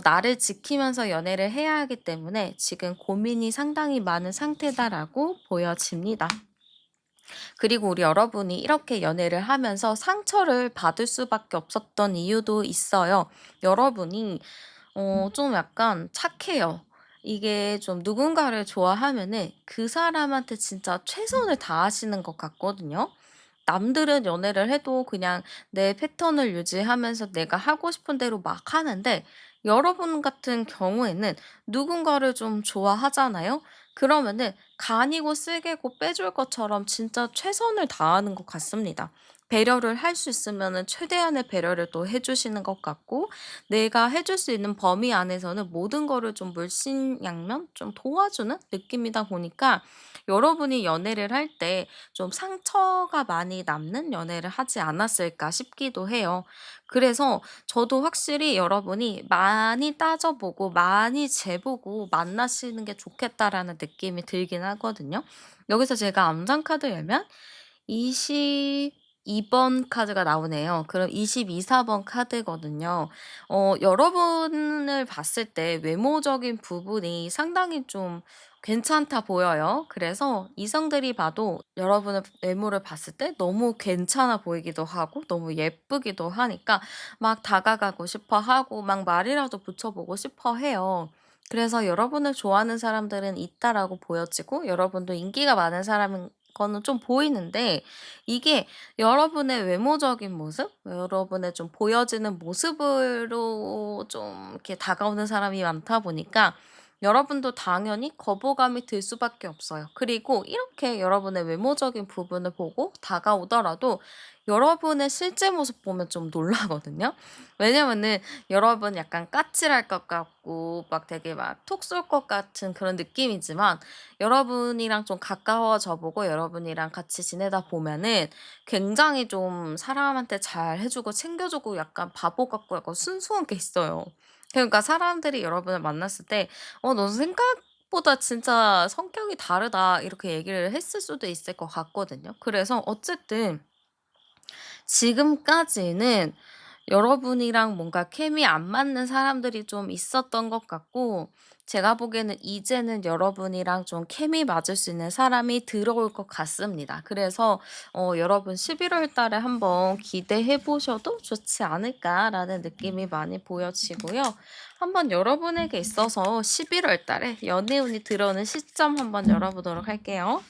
나를 지키면서 연애를 해야 하기 때문에 지금 고민이 상당히 많은 상태다라고 보여집니다. 그리고 우리 여러분이 이렇게 연애를 하면서 상처를 받을 수밖에 없었던 이유도 있어요. 여러분이 좀 약간 착해요. 이게 좀 누군가를 좋아하면은 그 사람한테 진짜 최선을 다하시는 것 같거든요. 남들은 연애를 해도 그냥 내 패턴을 유지하면서 내가 하고 싶은 대로 막 하는데 여러분 같은 경우에는 누군가를 좀 좋아하잖아요. 그러면은 간이고 쓸개고 빼줄 것처럼 진짜 최선을 다하는 것 같습니다. 배려를 할 수 있으면은 최대한의 배려를 또 해주시는 것 같고, 내가 해줄 수 있는 범위 안에서는 모든 거를 좀 물심양면 좀 도와주는 느낌이다 보니까 여러분이 연애를 할 때 좀 상처가 많이 남는 연애를 하지 않았을까 싶기도 해요. 그래서 저도 확실히 여러분이 많이 따져보고 많이 재보고 만나시는 게 좋겠다라는 느낌이 들긴 하거든요. 여기서 제가 암상 카드 열면 22번 카드가 나오네요. 그럼 22, 4번 카드거든요. 여러분을 봤을 때 외모적인 부분이 상당히 좀 괜찮다 보여요. 그래서 이성들이 봐도 여러분의 외모를 봤을 때 너무 괜찮아 보이기도 하고 너무 예쁘기도 하니까 막 다가가고 싶어 하고 막 말이라도 붙여보고 싶어 해요. 그래서 여러분을 좋아하는 사람들은 있다라고 보여지고 여러분도 인기가 많은 사람인 거는 좀 보이는데 이게 여러분의 외모적인 모습, 여러분의 좀 보여지는 모습으로 좀 이렇게 다가오는 사람이 많다 보니까 여러분도 당연히 거부감이 들 수밖에 없어요. 그리고 이렇게 여러분의 외모적인 부분을 보고 다가오더라도 여러분의 실제 모습 보면 좀 놀라거든요. 왜냐면은 여러분 약간 까칠할 것 같고 막 되게 막 톡 쏠 것 같은 그런 느낌이지만 여러분이랑 좀 가까워져 보고 여러분이랑 같이 지내다 보면은 굉장히 좀 사람한테 잘해 주고 챙겨 주고 약간 바보 같고 약간 순수한 게 있어요. 그러니까 사람들이 여러분을 만났을 때 너 생각보다 진짜 성격이 다르다." 이렇게 얘기를 했을 수도 있을 것 같거든요. 그래서 어쨌든 지금까지는 여러분이랑 뭔가 케미 안 맞는 사람들이 좀 있었던 것 같고 제가 보기에는 이제는 여러분이랑 좀 케미 맞을 수 있는 사람이 들어올 것 같습니다. 그래서 여러분 11월 달에 한번 기대해 보셔도 좋지 않을까라는 느낌이 많이 보여지고요. 한번 여러분에게 있어서 11월 달에 연애운이 들어오는 시점 한번 열어보도록 할게요.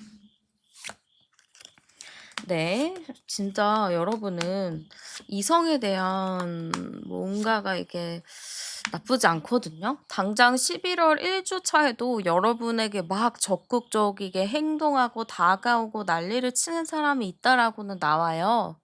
네. 진짜 여러분은 이성에 대한 뭔가가 이게 나쁘지 않거든요. 당장 11월 1주 차에도 여러분에게 막 적극적이게 행동하고 다가오고 난리를 치는 사람이 있다라고는 나와요.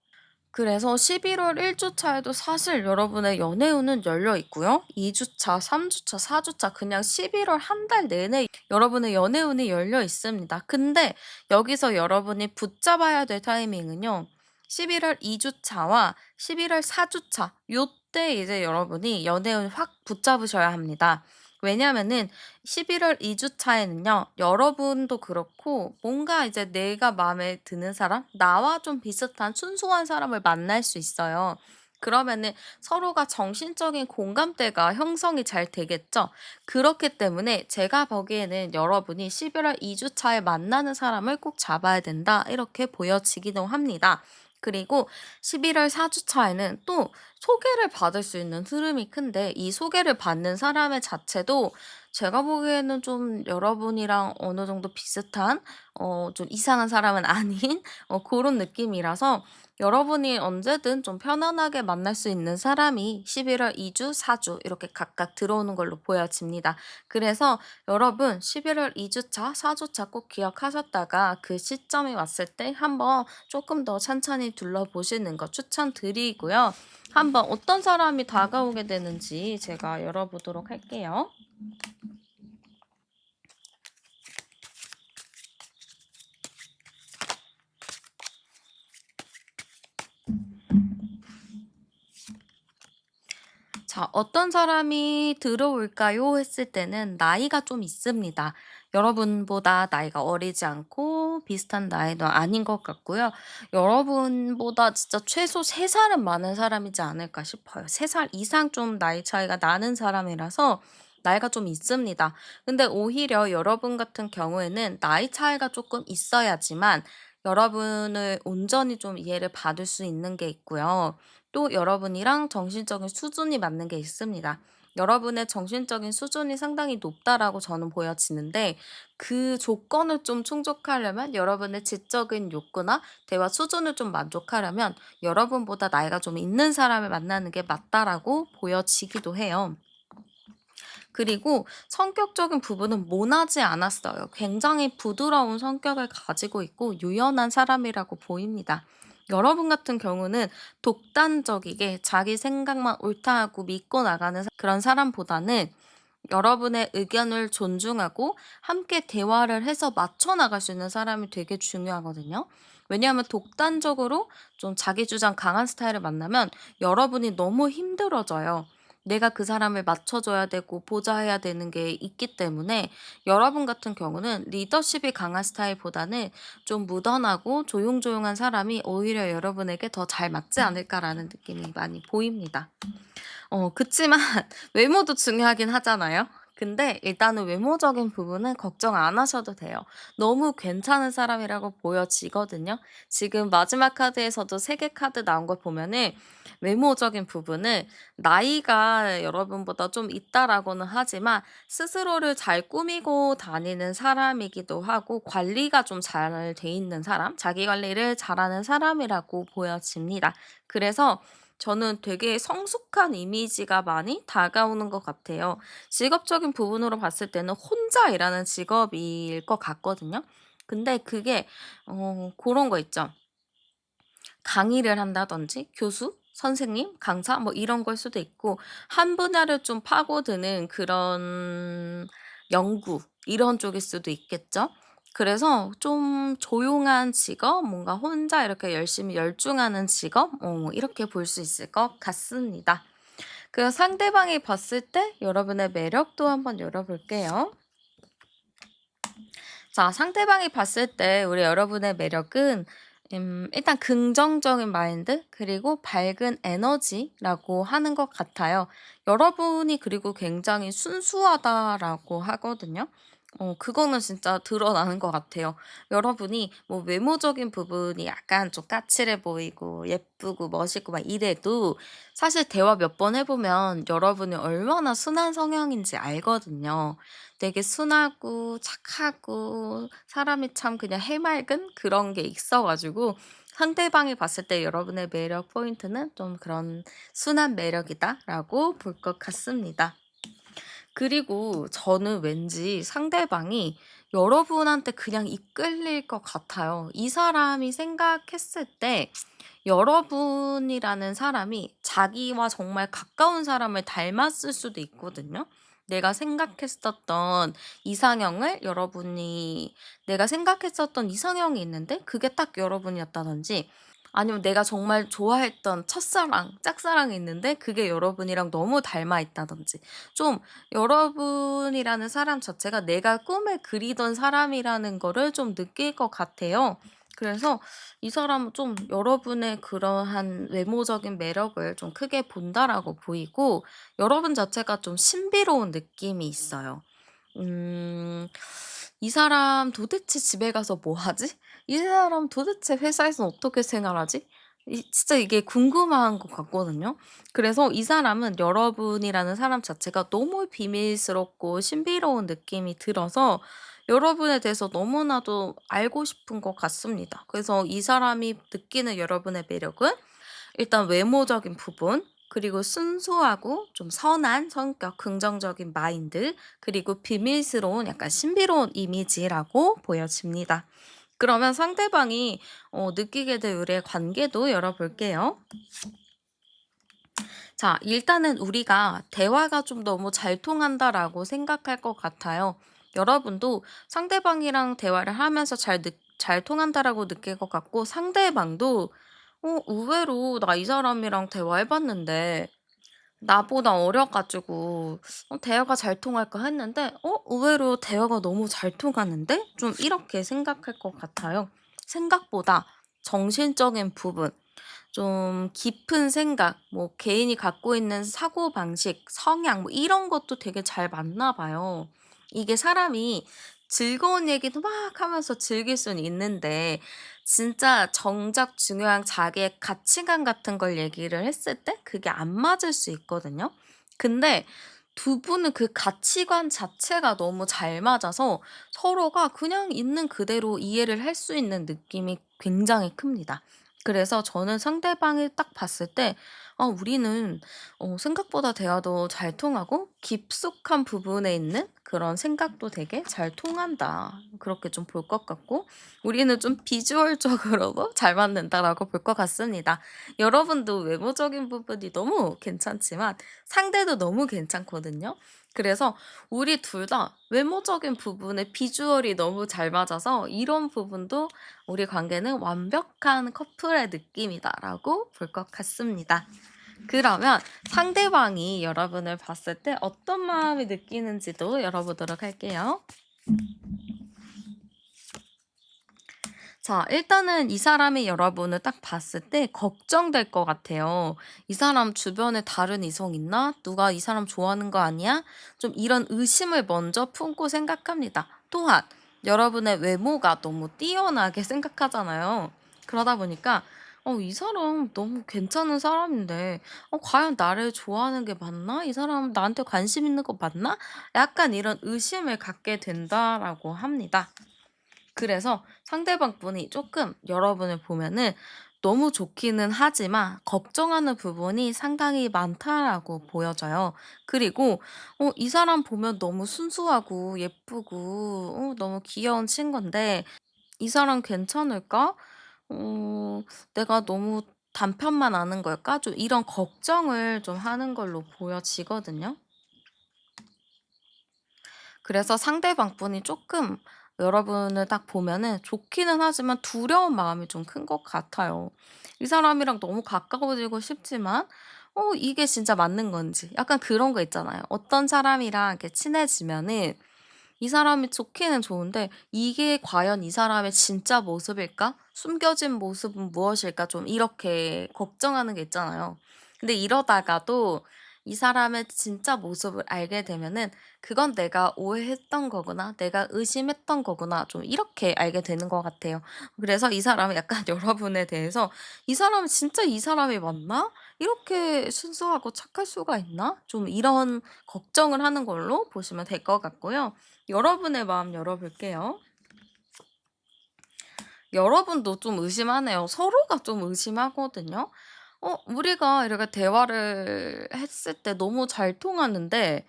그래서 11월 1주 차에도 사실 여러분의 연애운은 열려 있고요. 2주 차, 3주 차, 4주 차 그냥 11월 한 달 내내 여러분의 연애운이 열려 있습니다. 근데 여기서 여러분이 붙잡아야 될 타이밍은요. 11월 2주 차와 11월 4주 차 요때 이제 여러분이 연애운 확 붙잡으셔야 합니다. 왜냐면은 11월 2주 차에는요. 여러분도 그렇고 뭔가 이제 내가 마음에 드는 사람, 나와 좀 비슷한 순수한 사람을 만날 수 있어요. 그러면은 서로가 정신적인 공감대가 형성이 잘 되겠죠. 그렇기 때문에 제가 보기에는 여러분이 11월 2주 차에 만나는 사람을 꼭 잡아야 된다. 이렇게 보여지기도 합니다. 그리고 11월 4주 차에는 또 소개를 받을 수 있는 흐름이 큰데 이 소개를 받는 사람의 자체도 제가 보기에는 좀 여러분이랑 어느 정도 비슷한 좀 이상한 사람은 아닌 고런 느낌이라서 여러분이 언제든 좀 편안하게 만날 수 있는 사람이 11월 2 주, 4주 이렇게 각각 들어오는 걸로 보여집니다. 그래서 여러분 11월 2 주차, 4 주차 꼭 기억하셨다가 그 시점이 왔을 때 한번 조금 더 찬찬히 둘러보시는 거 추천드리고요. 한번 어떤 사람이 다가오게 되는지 제가 열어보도록 할게요. 자, 어떤 사람이 들어올까요? 했을 때는 나이가 좀 있습니다. 여러분보다 나이가 어리지 않고 비슷한 나이도 아닌 것 같고요. 여러분보다 진짜 최소 3살은 많은 사람이지 않을까 싶어요. 3살 이상 좀 나이 차이가 나는 사람이라서 나이가 좀 있습니다. 근데 오히려 여러분 같은 경우에는 나이 차이가 조금 있어야지만 여러분을 온전히 좀 이해를 받을 수 있는 게 있고요. 또 여러분이랑 정신적인 수준이 맞는 게 있습니다. 여러분의 정신적인 수준이 상당히 높다라고 저는 보여지는데 그 조건을 좀 충족하려면 여러분의 지적인 욕구나 대화 수준을 좀 만족하려면 여러분보다 나이가 좀 있는 사람을 만나는 게 맞다라고 보여지기도 해요. 그리고 성격적인 부분은 모나지 않았어요. 굉장히 부드러운 성격을 가지고 있고 유연한 사람이라고 보입니다. 여러분 같은 경우는 독단적이게 자기 생각만 옳다 하고 믿고 나가는 그런 사람보다는 여러분의 의견을 존중하고 함께 대화를 해서 맞춰 나갈 수 있는 사람이 되게 중요하거든요. 왜냐하면 독단적으로 좀 자기 주장 강한 스타일을 만나면 여러분이 너무 힘들어져요. 내가 그 사람을 맞춰줘야 되고 보좌해야 되는 게 있기 때문에 여러분 같은 경우는 리더십이 강한 스타일보다는 좀 무던하고 조용조용한 사람이 오히려 여러분에게 더 잘 맞지 않을까라는 느낌이 많이 보입니다. 그치만 외모도 중요하긴 하잖아요. 근데 일단은 외모적인 부분은 걱정 안 하셔도 돼요. 너무 괜찮은 사람이라고 보여지거든요. 지금 마지막 카드에서도 3개 카드 나온 걸 보면은 외모적인 부분은 나이가 여러분보다 좀 있다라고는 하지만 스스로를 잘 꾸미고 다니는 사람이기도 하고 관리가 좀 잘 돼 있는 사람, 자기 관리를 잘하는 사람이라고 보여집니다. 그래서 저는 되게 성숙한 이미지가 많이 다가오는 것 같아요. 직업적인 부분으로 봤을 때는 혼자 일하는 직업일 것 같거든요. 근데 그게 그런 거 있죠. 강의를 한다든지 교수, 선생님, 강사 뭐 이런 걸 수도 있고 한 분야를 좀 파고드는 그런 연구 이런 쪽일 수도 있겠죠. 그래서 좀 조용한 직업, 뭔가 혼자 이렇게 열심히 열중하는 직업 이렇게 볼 수 있을 것 같습니다. 그 상대방이 봤을 때 여러분의 매력도 한번 열어볼게요. 자, 상대방이 봤을 때 우리 여러분의 매력은 일단 긍정적인 마인드 그리고 밝은 에너지라고 하는 것 같아요. 여러분이 그리고 굉장히 순수하다라고 하거든요. 그거는 진짜 드러나는 것 같아요. 여러분이 뭐 외모적인 부분이 약간 좀 까칠해 보이고 예쁘고 멋있고 막 이래도 사실 대화 몇 번 해보면 여러분이 얼마나 순한 성향인지 알거든요. 되게 순하고 착하고 사람이 참 그냥 해맑은 그런 게 있어 가지고 상대방이 봤을 때 여러분의 매력 포인트는 좀 그런 순한 매력이다라고 볼 것 같습니다. 그리고 저는 왠지 상대방이 여러분한테 그냥 이끌릴 것 같아요. 이 사람이 생각했을 때 여러분이라는 사람이 자기와 정말 가까운 사람을 닮았을 수도 있거든요. 내가 생각했었던 이상형을 여러분이 내가 생각했었던 이상형이 있는데 그게 딱 여러분이었다든지 아니면 내가 정말 좋아했던 첫사랑, 짝사랑이 있는데 그게 여러분이랑 너무 닮아 있다든지 좀 여러분이라는 사람 자체가 내가 꿈에 그리던 사람이라는 거를 좀 느낄 것 같아요. 그래서 이 사람은 좀 여러분의 그러한 외모적인 매력을 좀 크게 본다라고 보이고 여러분 자체가 좀 신비로운 느낌이 있어요. 음. '이 사람 도대체 집에 가서 뭐 하지? 이 사람 도대체 회사에서 어떻게 생활하지?' 진짜 이게 궁금한 것 같거든요. 그래서 이 사람은 여러분이라는 사람 자체가 너무 비밀스럽고 신비로운 느낌이 들어서 여러분에 대해서 너무나도 알고 싶은 것 같습니다. 그래서 이 사람이 느끼는 여러분의 매력은 일단 외모적인 부분, 그리고 순수하고 좀 선한 성격, 긍정적인 마인드, 그리고 비밀스러운 약간 신비로운 이미지라고 보여집니다. 그러면 상대방이 느끼게 될 우리의 관계도 열어볼게요. 자, 일단은 우리가 대화가 좀 너무 잘 통한다라고 생각할 것 같아요. 여러분도 상대방이랑 대화를 하면서 잘 통한다라고 느낄 것 같고, 상대방도 의외로 나 이 사람이랑 대화해봤는데, 나보다 어려 가지고 대화가 잘 통할까 했는데 의외로 대화가 너무 잘 통하는데? 좀 이렇게 생각할 것 같아요. 생각보다 정신적인 부분, 좀 깊은 생각, 뭐 개인이 갖고 있는 사고방식, 성향 뭐 이런 것도 되게 잘 맞나 봐요. 이게 사람이 즐거운 얘기도 막 하면서 즐길 수는 있는데 진짜 정작 중요한 자기의 가치관 같은 걸 얘기를 했을 때 그게 안 맞을 수 있거든요. 근데 두 분은 그 가치관 자체가 너무 잘 맞아서 서로가 그냥 있는 그대로 이해를 할 수 있는 느낌이 굉장히 큽니다. 그래서 저는 상대방을 딱 봤을 때 우리는 생각보다 대화도 잘 통하고 깊숙한 부분에 있는 그런 생각도 되게 잘 통한다. 그렇게 좀 볼 것 같고 우리는 좀 비주얼적으로도 잘 맞는다라고 볼 것 같습니다. 여러분도 외모적인 부분이 너무 괜찮지만 상대도 너무 괜찮거든요. 그래서 우리 둘 다 외모적인 부분에 비주얼이 너무 잘 맞아서 이런 부분도 '우리 관계는 완벽한 커플의 느낌이다.'라고 볼 것 같습니다. 그러면 상대방이 여러분을 봤을 때 어떤 마음이 느끼는지도 열어보도록 할게요. 자, 일단은 이 사람이 여러분을 딱 봤을 때 걱정될 것 같아요. '이 사람 주변에 다른 이성 있나? 누가 이 사람 좋아하는 거 아니야?' 좀 이런 의심을 먼저 품고 생각합니다. 또한 여러분의 외모가 너무 뛰어나게 생각하잖아요. 그러다 보니까 '이 사람 너무 괜찮은 사람인데 과연 나를 좋아하는 게 맞나? 이 사람 나한테 관심 있는 거 맞나?' 약간 이런 의심을 갖게 된다라고 합니다. 그래서 상대방 분이 조금 여러분을 보면은 너무 좋기는 하지만 걱정하는 부분이 상당히 많다라고 보여져요. 그리고 이 사람 보면 너무 순수하고 예쁘고 너무 귀여운 친구인데 '이 사람 괜찮을까? 어 내가 너무 단편만 아는 걸까?' 좀 이런 걱정을 좀 하는 걸로 보여지거든요. 그래서 상대방 분이 조금 여러분을 딱 보면은 좋기는 하지만 두려운 마음이 좀 큰 것 같아요. 이 사람이랑 너무 가까워지고 싶지만 이게 진짜 맞는 건지 약간 그런 거 있잖아요. 어떤 사람이랑 이렇게 친해지면은 이 사람이 좋기는 좋은데 '이게 과연 이 사람의 진짜 모습일까? 숨겨진 모습은 무엇일까?' 좀 이렇게 걱정하는 게 있잖아요. 근데 이러다가도 이 사람의 진짜 모습을 알게 되면은 '그건 내가 오해했던 거구나. 내가 의심했던 거구나.' 좀 이렇게 알게 되는 것 같아요. 그래서 이 사람은 약간 여러분에 대해서 '이 사람은 진짜 이 사람이 맞나? 이렇게 순수하고 착할 수가 있나?' 좀 이런 걱정을 하는 걸로 보시면 될 것 같고요. 여러분의 마음 열어볼게요. 여러분도 좀 의심하네요. 서로가 좀 의심하거든요. 우리가 이렇게 대화를 했을 때 너무 잘 통하는데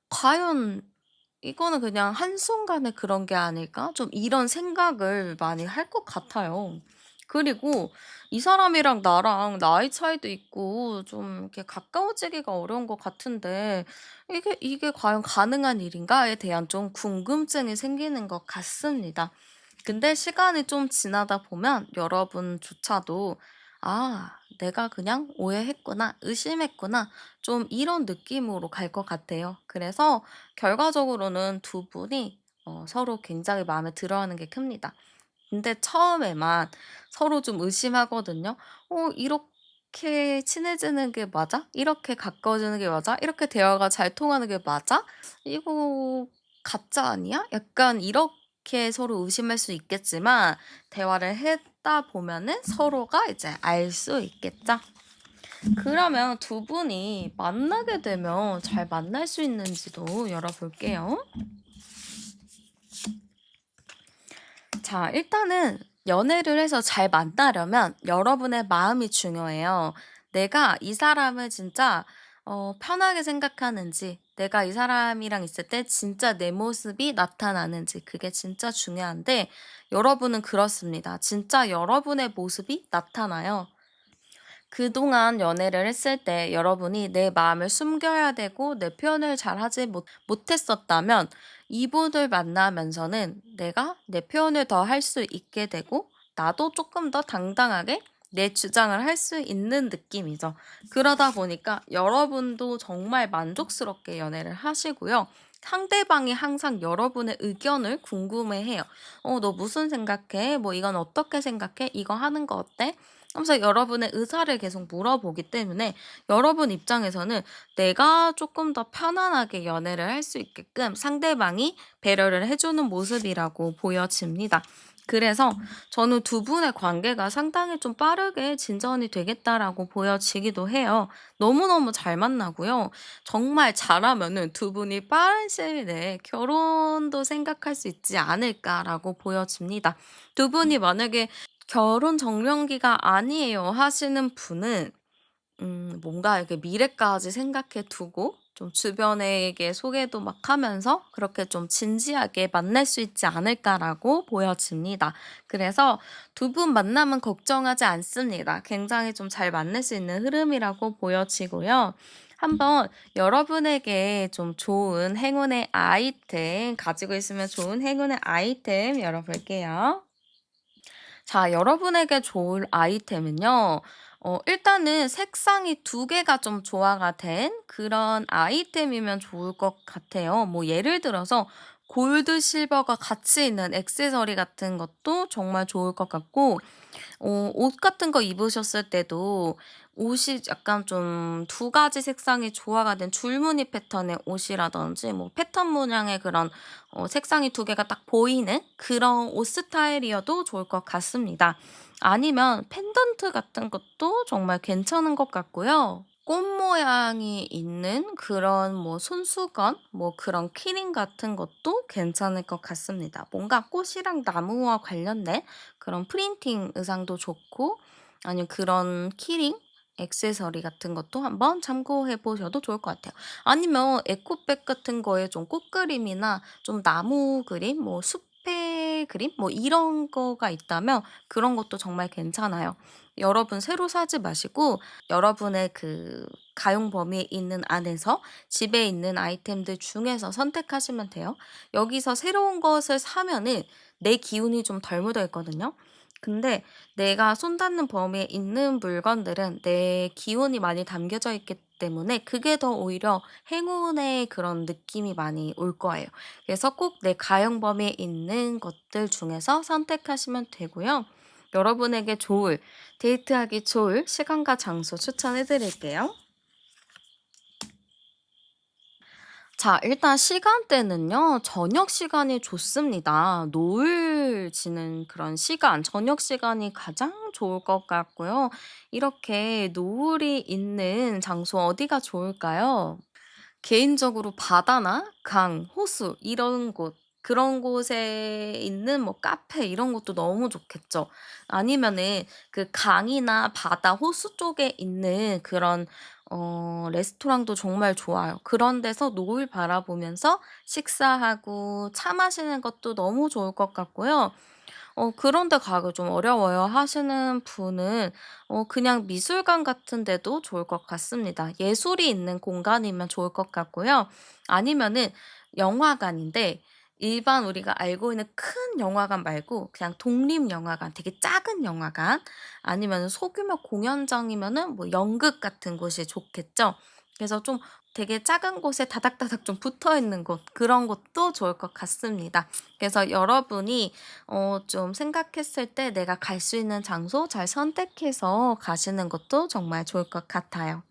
과연 이거는 그냥 한순간에 그런 게 아닐까? 좀 이런 생각을 많이 할 것 같아요. 그리고 이 사람이랑 나랑 나이 차이도 있고 좀 이렇게 가까워지기가 어려운 것 같은데 이게 과연 가능한 일인가에 대한 좀 궁금증이 생기는 것 같습니다. 근데 시간이 좀 지나다 보면 여러분조차도 '아 내가 그냥 오해했구나. 의심했구나.' 좀 이런 느낌으로 갈 것 같아요. 그래서 결과적으로는 두 분이 서로 굉장히 마음에 들어하는 게 큽니다. 근데 처음에만 서로 좀 의심하거든요. '이렇게 친해지는 게 맞아? 이렇게 가까워지는 게 맞아? 이렇게 대화가 잘 통하는 게 맞아? 이거 가짜 아니야?' 약간 이렇게 서로 의심할 수 있겠지만 대화를 했다 보면은 서로가 이제 알 수 있겠죠. 그러면 두 분이 만나게 되면 잘 만날 수 있는지도 열어볼게요. 자, 일단은 연애를 해서 잘 만나려면 여러분의 마음이 중요해요. 내가 이 사람을 진짜 편하게 생각하는지, 내가 이 사람이랑 있을 때 진짜 내 모습이 나타나는지, 그게 진짜 중요한데, 여러분은 그렇습니다. 진짜 여러분의 모습이 나타나요. 그동안 연애를 했을 때 여러분이 내 마음을 숨겨야 되고 내 표현을 잘하지 못했었다면 이분을 만나면서는 내가 내 표현을 더 할 수 있게 되고 나도 조금 더 당당하게 내 주장을 할 수 있는 느낌이죠. 그러다 보니까 여러분도 정말 만족스럽게 연애를 하시고요. 상대방이 항상 여러분의 의견을 궁금해해요. 너 무슨 생각해? 뭐 이건 어떻게 생각해? 이거 하는 거 어때? 하면서 여러분의 의사를 계속 물어보기 때문에 여러분 입장에서는 내가 조금 더 편안하게 연애를 할 수 있게끔 상대방이 배려를 해 주는 모습이라고 보여집니다. 그래서 저는 두 분의 관계가 상당히 좀 빠르게 진전이 되겠다라고 보여지기도 해요. 너무너무 잘 만나고요. 정말 잘하면은 두 분이 빠른 시일 내에 결혼도 생각할 수 있지 않을까라고 보여집니다. 두 분이 만약에 결혼 정년기가 아니에요 하시는 분은 뭔가 이렇게 미래까지 생각해 두고 좀 주변에게 소개도 막 하면서 그렇게 좀 진지하게 만날 수 있지 않을까라고 보여집니다. 그래서 두 분 만남은 걱정하지 않습니다. 굉장히 좀 잘 만날 수 있는 흐름이라고 보여지고요. 한번 여러분에게 좀 좋은 행운의 아이템 가지고 있으면 좋은 행운의 아이템 열어볼게요. 자, 여러분에게 좋을 아이템은요. 일단은 색상이 두 개가 좀 조화가 된 그런 아이템이면 좋을 것 같아요. 뭐 예를 들어서 골드, 실버가 같이 있는 액세서리 같은 것도 정말 좋을 것 같고 옷 같은 거 입으셨을 때도 옷이 약간 좀 두 가지 색상이 조화가 된 줄무늬 패턴의 옷이라든지 뭐 패턴 문양의 그런 색상이 두 개가 딱 보이는 그런 옷 스타일이어도 좋을 것 같습니다. 아니면 펜던트 같은 것도 정말 괜찮은 것 같고요. 꽃 모양이 있는 그런 뭐 손수건 뭐 그런 키링 같은 것도 괜찮을 것 같습니다. 뭔가 꽃이랑 나무와 관련된 그런 프린팅 의상도 좋고 아니면 그런 키링 액세서리 같은 것도 한번 참고해 보셔도 좋을 것 같아요. 아니면 에코백 같은 거에 좀 꽃 그림이나 좀 나무 그림, 뭐 숲의 그림 뭐 이런 거가 있다면 그런 것도 정말 괜찮아요. 여러분 새로 사지 마시고 여러분의 그 가용 범위에 있는 안에서 집에 있는 아이템들 중에서 선택하시면 돼요. 여기서 새로운 것을 사면은 내 기운이 좀 덜 묻어 있거든요. 근데 내가 손 닿는 범위에 있는 물건들은 내 기운이 많이 담겨져 있기 때문에 그게 더 오히려 행운의 그런 느낌이 많이 올 거예요. 그래서 꼭 내 가용 범위에 있는 것들 중에서 선택하시면 되고요. 여러분에게 좋을, 데이트하기 좋을 시간과 장소 추천해 드릴게요. 자, 일단 시간대는요, 저녁 시간이 좋습니다. 노을 지는 그런 시간, 저녁 시간이 가장 좋을 것 같고요. 이렇게 노을이 있는 장소 어디가 좋을까요? 개인적으로 바다나 강, 호수 이런 곳 그런 곳에 있는 뭐 카페 이런 것도 너무 좋겠죠. 아니면은 그 강이나 바다, 호수 쪽에 있는 그런 레스토랑도 정말 좋아요. 그런 데서 노을 바라보면서 식사하고 차 마시는 것도 너무 좋을 것 같고요. 그런 데 가기 좀 어려워요 하시는 분은 그냥 미술관 같은 데도 좋을 것 같습니다. 예술이 있는 공간이면 좋을 것 같고요. 아니면은 영화관인데 일반 우리가 알고 있는 큰 영화관 말고 그냥 독립 영화관, 되게 작은 영화관 아니면은 소규모 공연장이면은 뭐 연극 같은 곳이 좋겠죠. 그래서 좀 되게 작은 곳에 다닥다닥 좀 붙어 있는 곳, 그런 곳도 좋을 것 같습니다. 그래서 여러분이 좀 생각했을 때 내가 갈 수 있는 장소 잘 선택해서 가시는 것도 정말 좋을 것 같아요.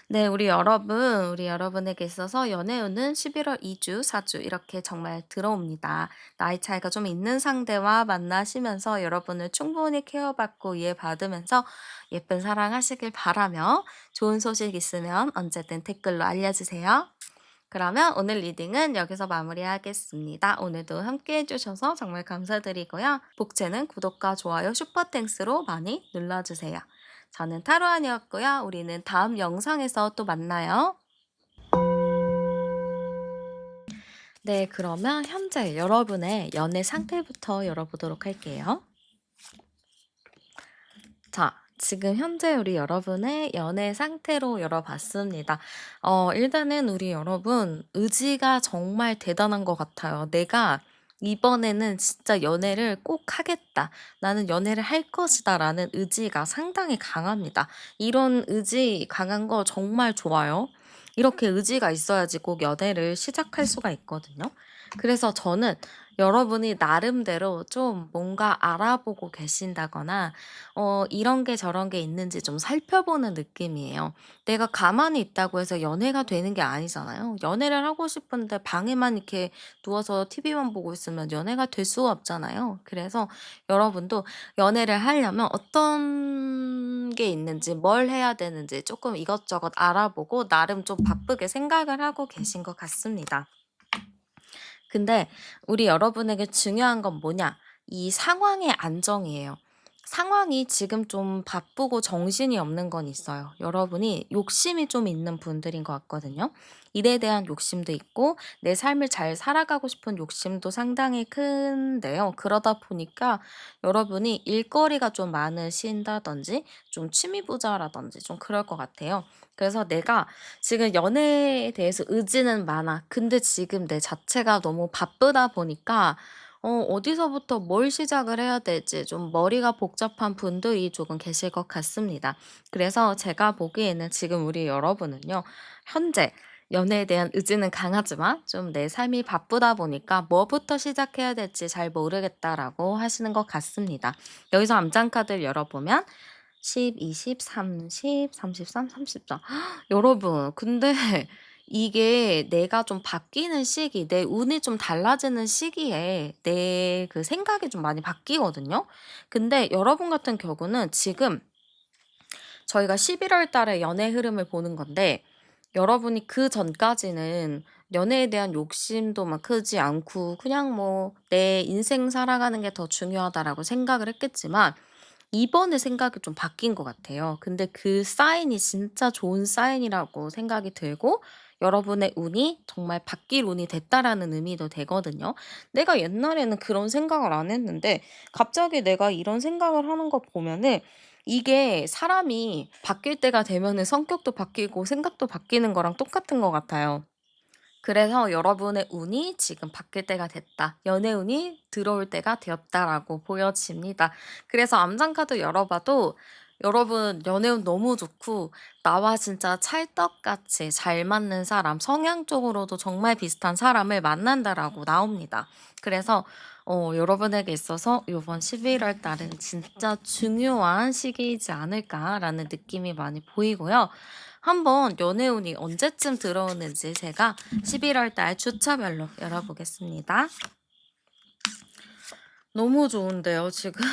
네, 우리 여러분에게 있어서 연애운은 11월 2주, 4주 이렇게 정말 들어옵니다. 나이 차이가 좀 있는 상대와 만나시면서 여러분을 충분히 케어받고 이해받으면서 예쁜 사랑하시길 바라며 좋은 소식 있으면 언제든 댓글로 알려주세요. 그러면 오늘 리딩은 여기서 마무리하겠습니다. 오늘도 함께 해주셔서 정말 감사드리고요. 복채는 구독과 좋아요, 슈퍼땡스로 많이 눌러주세요. 저는 타로안이었고요. 우리는 다음 영상에서 또 만나요. 네, 그러면 현재 여러분의 연애 상태부터 열어보도록 할게요. 자, 지금 현재 우리 여러분의 연애 상태로 열어봤습니다. 일단은 우리 여러분 의지가 정말 대단한 것 같아요. 내가 이번에는 진짜 연애를 꼭 하겠다. 나는 연애를 할 것이다. 라는 의지가 상당히 강합니다. 이런 의지 강한 거 정말 좋아요. 이렇게 의지가 있어야지 꼭 연애를 시작할 수가 있거든요. 그래서 저는 여러분이 나름대로 좀 뭔가 알아보고 계신다거나 이런 게 저런 게 있는지 좀 살펴보는 느낌이에요. 내가 가만히 있다고 해서 연애가 되는 게 아니잖아요. 연애를 하고 싶은데 방에만 이렇게 누워서 TV만 보고 있으면 연애가 될 수가 없잖아요. 그래서 여러분도 연애를 하려면 어떤 게 있는지, 뭘 해야 되는지 조금 이것저것 알아보고 나름 좀 바쁘게 생각을 하고 계신 것 같습니다. 근데 우리 여러분에게 중요한 건 뭐냐? 이 상황의 안정이에요. 상황이 지금 좀 바쁘고 정신이 없는 건 있어요. 여러분이 욕심이 좀 있는 분들인 것 같거든요. 일에 대한 욕심도 있고, 내 삶을 잘 살아가고 싶은 욕심도 상당히 큰데요. 그러다 보니까 여러분이 일거리가 좀 많으신다든지, 좀 취미부자라든지 좀 그럴 것 같아요. 그래서 내가 지금 연애에 대해서 의지는 많아. 근데 지금 내 자체가 너무 바쁘다 보니까 어디서부터 뭘 시작을 해야 될지 좀 머리가 복잡한 분들이 조금 계실 것 같습니다. 그래서 제가 보기에는 지금 우리 여러분은요, 현재 연애에 대한 의지는 강하지만 좀 내 삶이 바쁘다 보니까 뭐부터 시작해야 될지 잘 모르겠다라고 하시는 것 같습니다. 여기서 암장카드를 열어보면 10, 20, 30, 33, 34. 여러분, 근데 이게 내가 좀 바뀌는 시기, 내 운이 좀 달라지는 시기에 내 그 생각이 좀 많이 바뀌거든요. 근데 여러분 같은 경우는 지금 저희가 11월 달에 연애 흐름을 보는 건데 여러분이 그전까지는 연애에 대한 욕심도 막 크지 않고 그냥 뭐 '내 인생 살아가는 게 더 중요하다.'라고 생각을 했겠지만 이번에 생각이 좀 바뀐 것 같아요. 근데 그 사인이 진짜 좋은 사인이라고 생각이 들고 여러분의 운이 정말 바뀔 운이 됐다라는 의미도 되거든요. 내가 옛날에는 그런 생각을 안 했는데 갑자기 내가 이런 생각을 하는 거 보면은 이게 사람이 바뀔 때가 되면은 성격도 바뀌고 생각도 바뀌는 거랑 똑같은 것 같아요. 그래서 여러분의 운이 지금 바뀔 때가 됐다. 연애운이 들어올 때가 되었다라고 보여집니다. 그래서 암장카드 열어봐도 여러분 연애운 너무 좋고 나와 진짜 찰떡같이 잘 맞는 사람, 성향적으로도 정말 비슷한 사람을 만난다라고 나옵니다. 그래서 여러분에게 있어서 이번 11월 달은 진짜 중요한 시기이지 않을까라는 느낌이 많이 보이고요. 한번 연애운이 언제쯤 들어오는지 제가 11월 달 주차별로 열어보겠습니다. 너무 좋은데요, 지금?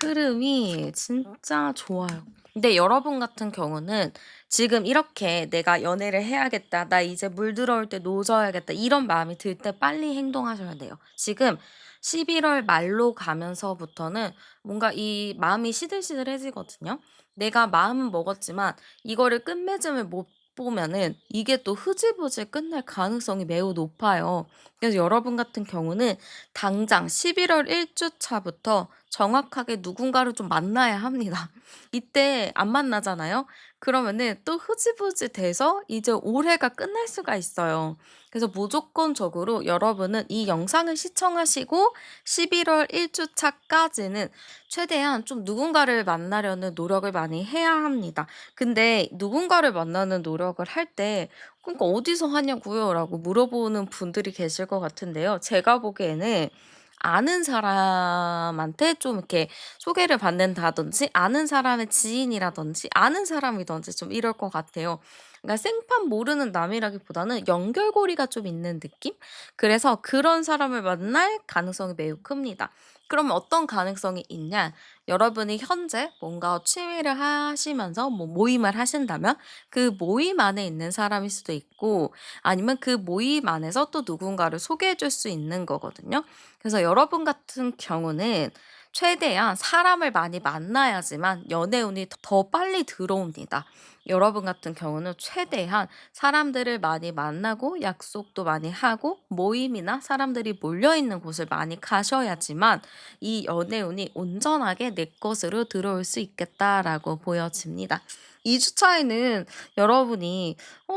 흐름이 진짜 좋아요. 근데 여러분 같은 경우는 지금 이렇게 '내가 연애를 해야겠다. 나 이제 물 들어올 때 노져야겠다.' 이런 마음이 들 때 빨리 행동하셔야 돼요. 지금 11월 말로 가면서부터는 뭔가 이 마음이 시들시들해지거든요. 내가 마음은 먹었지만 이거를 끝맺음을 못 보면은 이게 또 흐지부지 끝날 가능성이 매우 높아요. 그래서 여러분 같은 경우는 당장 11월 1 주차부터 정확하게 누군가를 좀 만나야 합니다. 이때 안 만나잖아요. 그러면은 또 흐지부지 돼서 이제 올해가 끝날 수가 있어요. 그래서 무조건적으로 여러분은 이 영상을 시청하시고 11월 1 주차까지는 최대한 좀 누군가를 만나려는 노력을 많이 해야 합니다. 근데 누군가를 만나는 노력을 할 때 "그러니까 어디서 하냐고요?"라고 물어보는 분들이 계실 것 같은데요. 제가 보기에는 아는 사람한테 좀 이렇게 소개를 받는다든지 아는 사람의 지인이라든지 아는 사람이든지 좀 이럴 것 같아요. 그러니까 생판 모르는 남이라기보다는 연결고리가 좀 있는 느낌? 그래서 그런 사람을 만날 가능성이 매우 큽니다. 그러면 어떤 가능성이 있냐? 여러분이 현재 뭔가 취미를 하시면서 뭐 모임을 하신다면 그 모임 안에 있는 사람일 수도 있고 아니면 그 모임 안에서 또 누군가를 소개해 줄 수 있는 거거든요. 그래서 여러분 같은 경우는 최대한 사람을 많이 만나야지만 연애운이 더 빨리 들어옵니다. 여러분 같은 경우는 최대한 사람들을 많이 만나고 약속도 많이 하고 모임이나 사람들이 몰려있는 곳을 많이 가셔야지만 이 연애운이 온전하게 내 것으로 들어올 수 있겠다라고 보여집니다. 2주 차에는 여러분이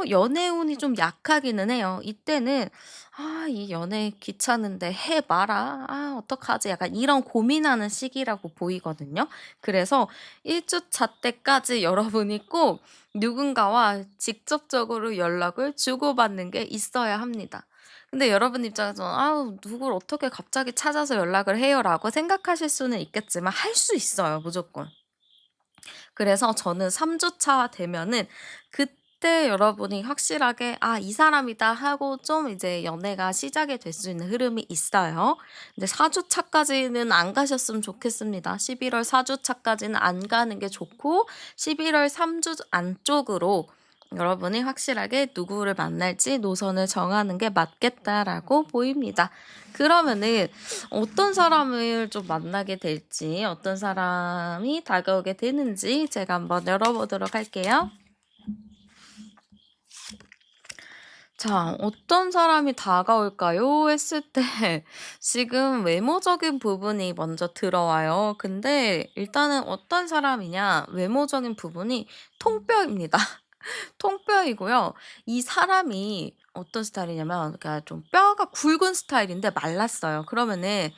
연애운이 좀 약하기는 해요. 이때는 '아 이 연애 귀찮은데 해 마라. 아 어떡하지?' 약간 이런 고민하는 시기라고 보이거든요. 그래서 1 주차 때까지 여러분이 꼭 누군가와 직접적으로 연락을 주고받는 게 있어야 합니다. 근데 여러분 입장에서는 '아우 누굴 어떻게 갑자기 찾아서 연락을 해요.'라고 생각하실 수는 있겠지만 할 수 있어요 무조건. 그래서 저는 3 주차 되면은 그때 여러분이 확실하게 '아 이 사람이다.' 하고 좀 이제 연애가 시작이 될 수 있는 흐름이 있어요. 근데 4 주차까지는 안 가셨으면 좋겠습니다. 11월 4 주차까지는 안 가는 게 좋고 11월 3주 안쪽으로 여러분이 확실하게 누구를 만날지 노선을 정하는 게 맞겠다라고 보입니다. 그러면은 어떤 사람을 좀 만나게 될지 어떤 사람이 다가오게 되는지 제가 한번 열어보도록 할게요. 자, 어떤 사람이 다가올까요? 했을 때 지금 외모적인 부분이 먼저 들어와요. 근데 일단은 어떤 사람이냐? 외모적인 부분이 통뼈입니다. 통뼈이고요. 이 사람이 어떤 스타일이냐면 그러니까 좀 뼈가 굵은 스타일인데 말랐어요. 그러면은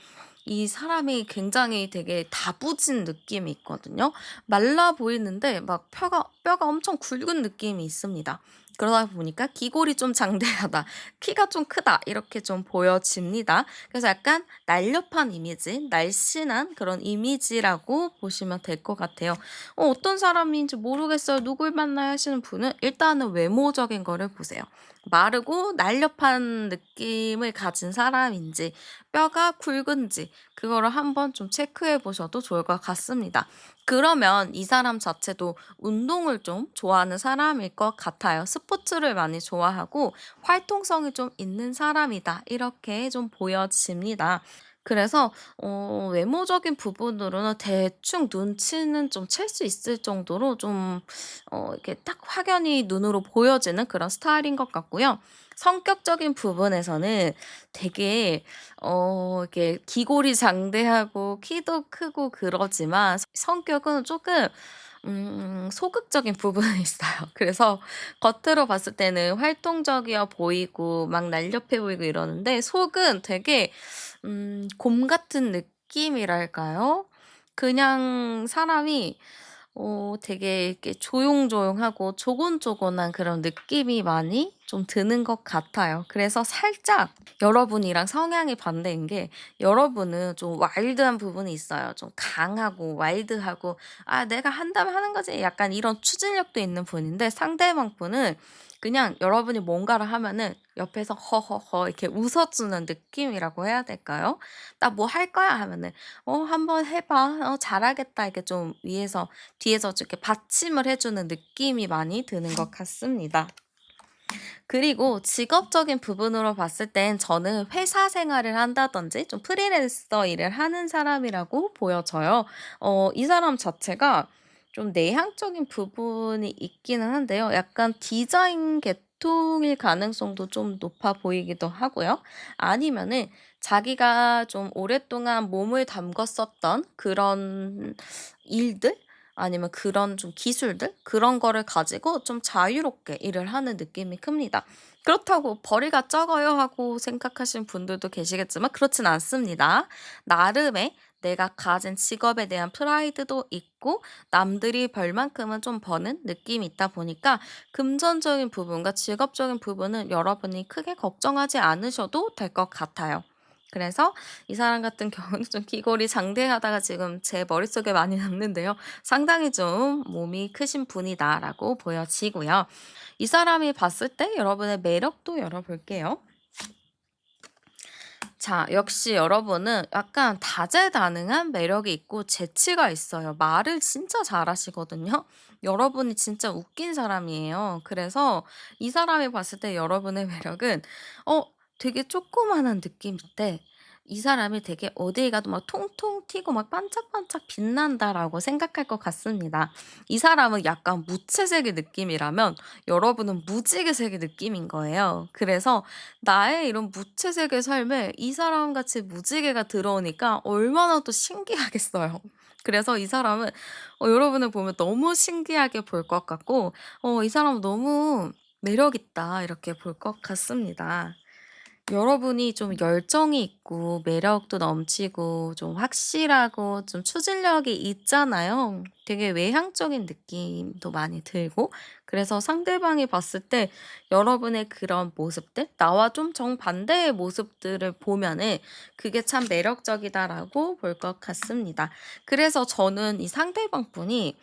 이 사람이 굉장히 되게 다부진 느낌이 있거든요. 말라 보이는데 막 뼈가 엄청 굵은 느낌이 있습니다. 그러다 보니까 '기골이 좀 장대하다. 키가 좀 크다.' 이렇게 좀 보여집니다. 그래서 약간 날렵한 이미지, 날씬한 그런 이미지라고 보시면 될 것 같아요. 어떤 사람인지 모르겠어요. 누굴 만나야 하시는 분은 일단은 외모적인 거를 보세요. 마르고 날렵한 느낌을 가진 사람인지 뼈가 굵은지 그거를 한번 좀 체크해 보셔도 좋을 것 같습니다. 그러면 이 사람 자체도 운동을 좀 좋아하는 사람일 것 같아요. 스포츠를 많이 좋아하고 활동성이 좀 있는 사람이다. 이렇게 좀 보여집니다. 그래서 외모적인 부분으로는 대충 눈치는 좀 챌 수 있을 정도로 좀 이렇게 딱 확연히 눈으로 보여지는 그런 스타일인 것 같고요. 성격적인 부분에서는 되게 이렇게 기골이 장대하고 키도 크고 그러지만 성격은 조금 소극적인 부분이 있어요. 그래서 겉으로 봤을 때는 활동적이어 보이고 막 날렵해 보이고 이러는데 속은 되게 곰 같은 느낌이랄까요? 그냥 사람이 되게 이렇게 조용조용하고 조곤조곤한 그런 느낌이 많이 좀 드는 것 같아요. 그래서 살짝 여러분이랑 성향이 반대인 게 여러분은 좀 와일드한 부분이 있어요. 좀 강하고 와일드하고 '아 내가 한다면 하는 거지.' 약간 이런 추진력도 있는 분인데 상대방 분은 그냥 여러분이 뭔가를 하면은 옆에서 허허허 이렇게 웃어주는 느낌이라고 해야 될까요? "나 뭐 할 거야." 하면은 한번 해 봐. 잘하겠다." 이렇게 좀 위에서 뒤에서 이렇게 받침을 해 주는 느낌이 많이 드는 것 같습니다. 그리고 직업적인 부분으로 봤을 땐 저는 회사 생활을 한다든지 좀 프리랜서 일을 하는 사람이라고 보여져요. 이 사람 자체가 좀 내향적인 부분이 있기는 한데요. 약간 디자인 계통일 가능성도 좀 높아 보이기도 하고요. 아니면은 자기가 좀 오랫동안 몸을 담궜었던 그런 일들 아니면 그런 좀 기술들 그런 거를 가지고 좀 자유롭게 일을 하는 느낌이 큽니다. 그렇다고 '벌이가 적어요.' 하고 생각하시는 분들도 계시겠지만 그렇진 않습니다. 나름의 내가 가진 직업에 대한 프라이드도 있고 남들이 벌 만큼은 좀 버는 느낌이 있다 보니까 금전적인 부분과 직업적인 부분은 여러분이 크게 걱정하지 않으셔도 될 것 같아요. 그래서 이 사람 같은 경우는 좀 기골이 장대하다가 지금 제 머릿속에 많이 남는데요. 상당히 좀 몸이 크신 분이다라고 보여지고요. 이 사람이 봤을 때 여러분의 매력도 열어볼게요. 자, 역시 여러분은 약간 다재다능한 매력이 있고 재치가 있어요. 말을 진짜 잘하시거든요. 여러분이 진짜 웃긴 사람이에요. 그래서 이 사람이 봤을 때 여러분의 매력은 어 되게 조그마한 느낌인데 이 사람이 되게 어딜 가도 막 통통 튀고 막 반짝반짝 빛난다라고 생각할 것 같습니다. 이 사람은 약간 무채색의 느낌이라면 여러분은 무지개색의 느낌인 거예요. 그래서 나의 이런 무채색의 삶에 이 사람같이 무지개가 들어오니까 얼마나 또 신기하겠어요. 그래서 이 사람은 여러분을 보면 너무 신기하게 볼 것 같고 '이 사람 너무 매력 있다.' 이렇게 볼 것 같습니다. 여러분이 좀 열정이 있고 매력도 넘치고 좀 확실하고 좀 추진력이 있잖아요. 되게 외향적인 느낌도 많이 들고 그래서 상대방이 봤을 때 여러분의 그런 모습들 나와 좀 정반대의 모습들을 보면은 그게 참 매력적이다라고 볼 것 같습니다. 그래서 저는 이 상대방 분이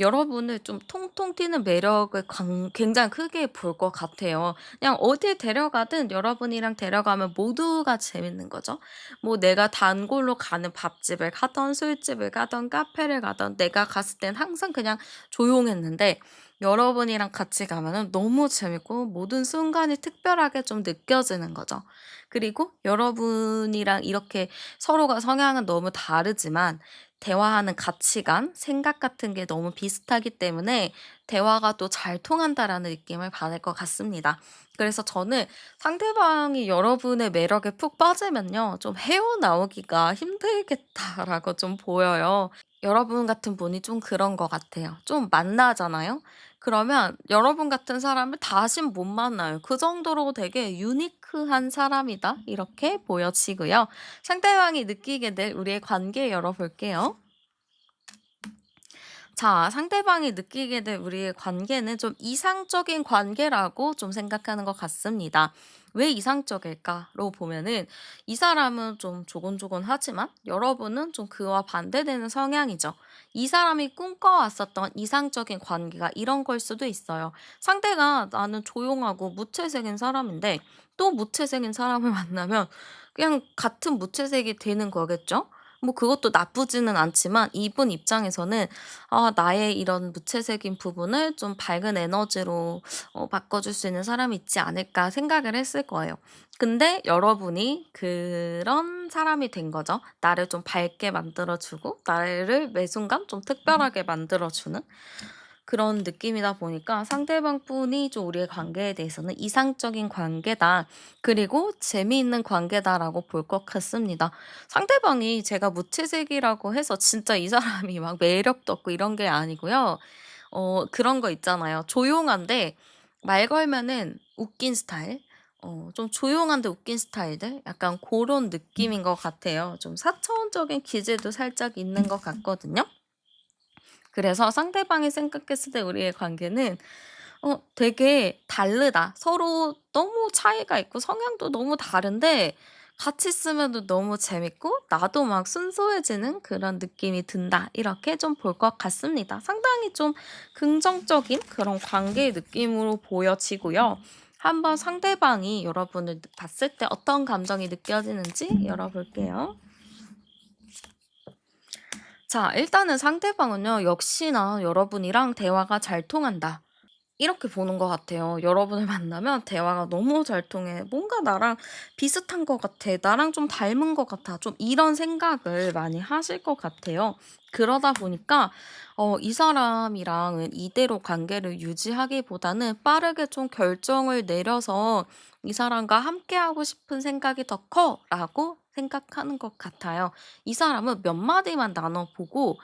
여러분을 좀 통통 튀는 매력을 굉장히 크게 볼 것 같아요. 그냥 어딜 데려가든 여러분이랑 데려가면 모두가 재밌는 거죠. 뭐 내가 단골로 가는 밥집을 가든 술집을 가든 카페를 가든 내가 갔을 땐 항상 그냥 조용했는데 여러분이랑 같이 가면은 너무 재밌고 모든 순간이 특별하게 좀 느껴지는 거죠. 그리고 여러분이랑 이렇게 서로가 성향은 너무 다르지만 대화하는 가치관, 생각 같은 게 너무 비슷하기 때문에 대화가 또 잘 통한다라는 느낌을 받을 것 같습니다. 그래서 저는 상대방이 여러분의 매력에 푹 빠지면요. 좀 헤어나오기가 힘들겠다라고 좀 보여요. 여러분 같은 분이 좀 그런 것 같아요. 좀 만나잖아요. 그러면 여러분 같은 사람을 다신 못 만나요. 그 정도로 되게 유니크한 사람이다. 이렇게 보여지고요. 상대방이 느끼게 될 우리의 관계 열어볼게요. 자, 상대방이 느끼게 될 우리의 관계는 좀 이상적인 관계라고 좀 생각하는 것 같습니다. 왜 이상적일까로 보면은 이 사람은 좀 조곤조곤하지만 여러분은 좀 그와 반대되는 성향이죠. 이 사람이 꿈꿔왔었던 이상적인 관계가 이런 걸 수도 있어요. 상대가 나는 조용하고 무채색인 사람인데 또 무채색인 사람을 만나면 그냥 같은 무채색이 되는 거겠죠? 뭐 그것도 나쁘지는 않지만 이분 입장에서는 '아 나의 이런 무채색인 부분을 좀 밝은 에너지로 바꿔줄 수 있는 사람이 있지 않을까.' 생각을 했을 거예요. 근데 여러분이 그런 사람이 된 거죠. 나를 좀 밝게 만들어 주고 나를 매 순간 좀 특별하게 만들어 주는 그런 느낌이다 보니까 상대방 분이 좀 우리의 관계에 대해서는 '이상적인 관계다. 그리고 재미있는 관계다.'라고 볼 것 같습니다. 상대방이 제가 무채색이라고 해서 진짜 이 사람이 막 매력도 없고 이런 게 아니고요. 그런 거 있잖아요. 조용한데 말 걸면은 웃긴 스타일? 좀 조용한데 웃긴 스타일들? 약간 그런 느낌인 것 같아요. 좀 사차원적인 기질도 살짝 있는 것 같거든요. 그래서 상대방이 생각했을 때 우리의 관계는 되게 다르다. 서로 너무 차이가 있고 성향도 너무 다른데 같이 쓰면도 너무 재밌고 나도 막 순수해지는 그런 느낌이 든다. 이렇게 좀 볼 것 같습니다. 상당히 좀 긍정적인 그런 관계의 느낌으로 보여지고요. 한번 상대방이 여러분을 봤을 때 어떤 감정이 느껴지는지 열어볼게요. 자, 일단은 상대방은요, 역시나 여러분이랑 대화가 잘 통한다. 이렇게 보는 것 같아요. 여러분을 만나면 대화가 너무 잘 통해. 뭔가 나랑 비슷한 것 같아. 나랑 좀 닮은 것 같아. 좀 이런 생각을 많이 하실 것 같아요. 그러다 보니까 이 사람이랑은 이대로 관계를 유지하기보다는 빠르게 좀 결정을 내려서 이 사람과 함께하고 싶은 생각이 더 커라고 생각하는 것 같아요. 이 사람은 몇 마디만 나눠보고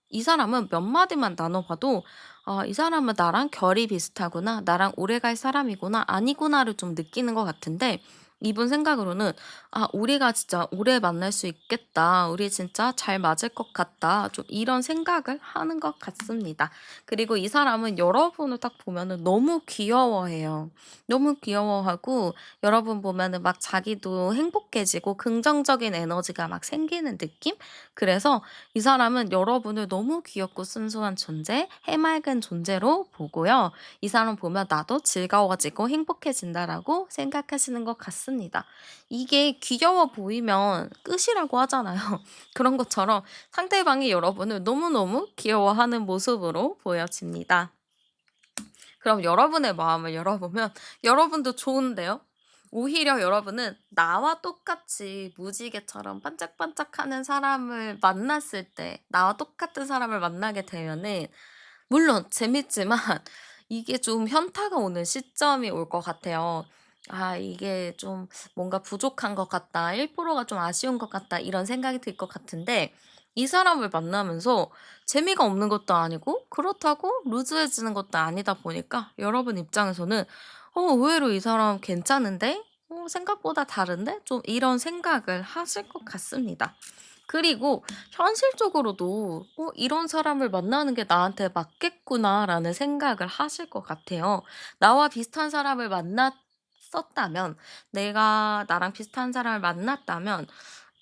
이 사람은 몇 마디만 나눠봐도 '아 이 사람은 나랑 결이 비슷하구나. 나랑 오래갈 사람이구나. 아니구나.'를 좀 느끼는 것 같은데 이분 생각으로는 '아 우리가 진짜 오래 만날 수 있겠다. 우리 진짜 잘 맞을 것 같다.' 좀 이런 생각을 하는 것 같습니다. 그리고 이 사람은 여러분을 딱 보면은 너무 귀여워해요. 너무 귀여워하고 여러분 보면은 막 자기도 행복해지고 긍정적인 에너지가 막 생기는 느낌? 그래서 이 사람은 여러분을 너무 귀엽고 순수한 존재, 해맑은 존재로 보고요. 이 사람 보면 나도 즐거워지고 행복해진다라고 생각하시는 것 같습니다. 이게 귀여워 보이면 끝이라고 하잖아요. 그런 것처럼 상대방이 여러분을 너무너무 귀여워하는 모습으로 보여집니다. 그럼 여러분의 마음을 열어보면 여러분도 좋은데요? 오히려 여러분은 나와 똑같이 무지개처럼 반짝반짝하는 사람을 만났을 때, 나와 똑같은 사람을 만나게 되면은, 물론 재밌지만, 이게 좀 현타가 오는 시점이 올 것 같아요. 아, 이게 좀 뭔가 부족한 것 같다. 1%가 좀 아쉬운 것 같다. 이런 생각이 들 것 같은데, 이 사람을 만나면서 재미가 없는 것도 아니고 그렇다고 루즈해지는 것도 아니다 보니까 여러분 입장에서는 의외로 이 사람 괜찮은데? 생각보다 다른데? 좀 이런 생각을 하실 것 같습니다. 그리고 현실적으로도 '이런 사람을 만나는 게 나한테 맞겠구나.'라는 생각을 하실 것 같아요. 나와 비슷한 사람을 만났었다면 내가 나랑 비슷한 사람을 만났다면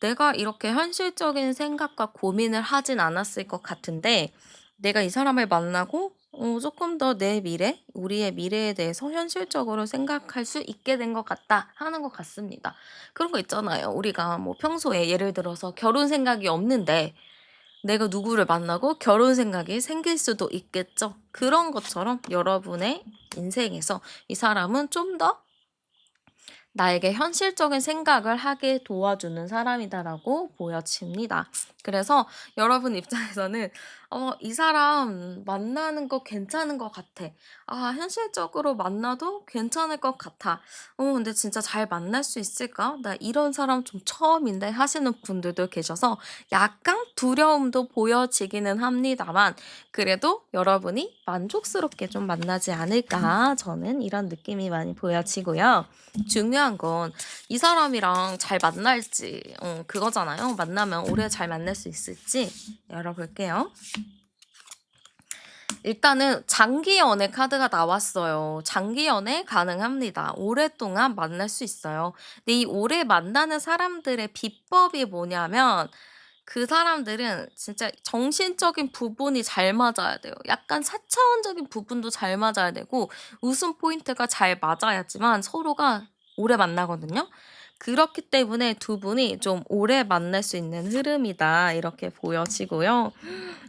내가 이렇게 현실적인 생각과 고민을 하진 않았을 것 같은데 내가 이 사람을 만나고 조금 더 내 미래, 우리의 미래에 대해서 현실적으로 생각할 수 있게 된 것 같다 하는 것 같습니다. 그런 거 있잖아요. 우리가 뭐 평소에 예를 들어서 결혼 생각이 없는데 내가 누구를 만나고 결혼 생각이 생길 수도 있겠죠. 그런 것처럼 여러분의 인생에서 이 사람은 좀더 나에게 현실적인 생각을 하게 도와주는 사람이다라고 보여집니다. 그래서 여러분 입장에서는 이 사람 만나는 거 괜찮은 것 같아. 아, 현실적으로 만나도 괜찮을 것 같아. 근데 진짜 잘 만날 수 있을까? 나 이런 사람 좀 처음인데 하시는 분들도 계셔서 약간 두려움도 보여지기는 합니다만 그래도 여러분이 만족스럽게 좀 만나지 않을까 저는 이런 느낌이 많이 보여지고요. 중요한 건 이 사람이랑 잘 만날지 그거잖아요. 만나면 오래 잘 만날 수 있을지 열어볼게요. 일단은 장기 연애 카드가 나왔어요. 장기 연애 가능합니다. 오랫동안 만날 수 있어요. 근데 이 오래 만나는 사람들의 비법이 뭐냐면 그 사람들은 진짜 정신적인 부분이 잘 맞아야 돼요. 약간 사차원적인 부분도 잘 맞아야 되고 웃음 포인트가 잘 맞아야지만 서로가 오래 만나거든요. 그렇기 때문에 두 분이 좀 오래 만날 수 있는 흐름이다 이렇게 보여지고요.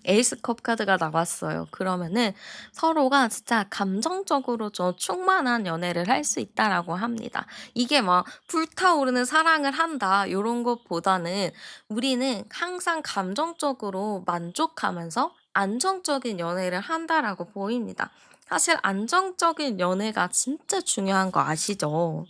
에이스컵 카드가 나왔어요. 그러면은 서로가 진짜 감정적으로 좀 충만한 연애를 할 수 있다라고 합니다. 이게 막 불타오르는 사랑을 한다 요런 것보다는 우리는 항상 감정적으로 만족하면서 안정적인 연애를 한다라고 보입니다. 사실 안정적인 연애가 진짜 중요한 거 아시죠?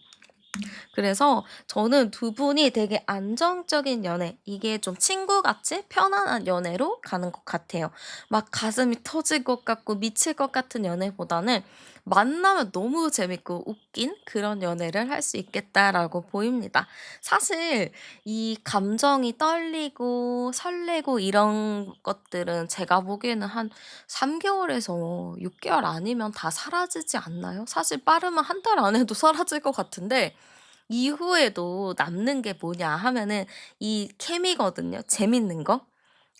그래서 저는 두 분이 되게 안정적인 연애, 이게 좀 친구같이 편안한 연애로 가는 것 같아요. 막 가슴이 터질 것 같고 미칠 것 같은 연애보다는 만나면 너무 재밌고 웃긴 그런 연애를 할 수 있겠다라고 보입니다. 사실 이 감정이 떨리고 설레고 이런 것들은 제가 보기에는 한 3 개월에서 6 개월 아니면 다 사라지지 않나요? 사실 빠르면 한 달 안에도 사라질 것 같은데 이후에도 남는 게 뭐냐 하면은 이 케미거든요. 재밌는 거.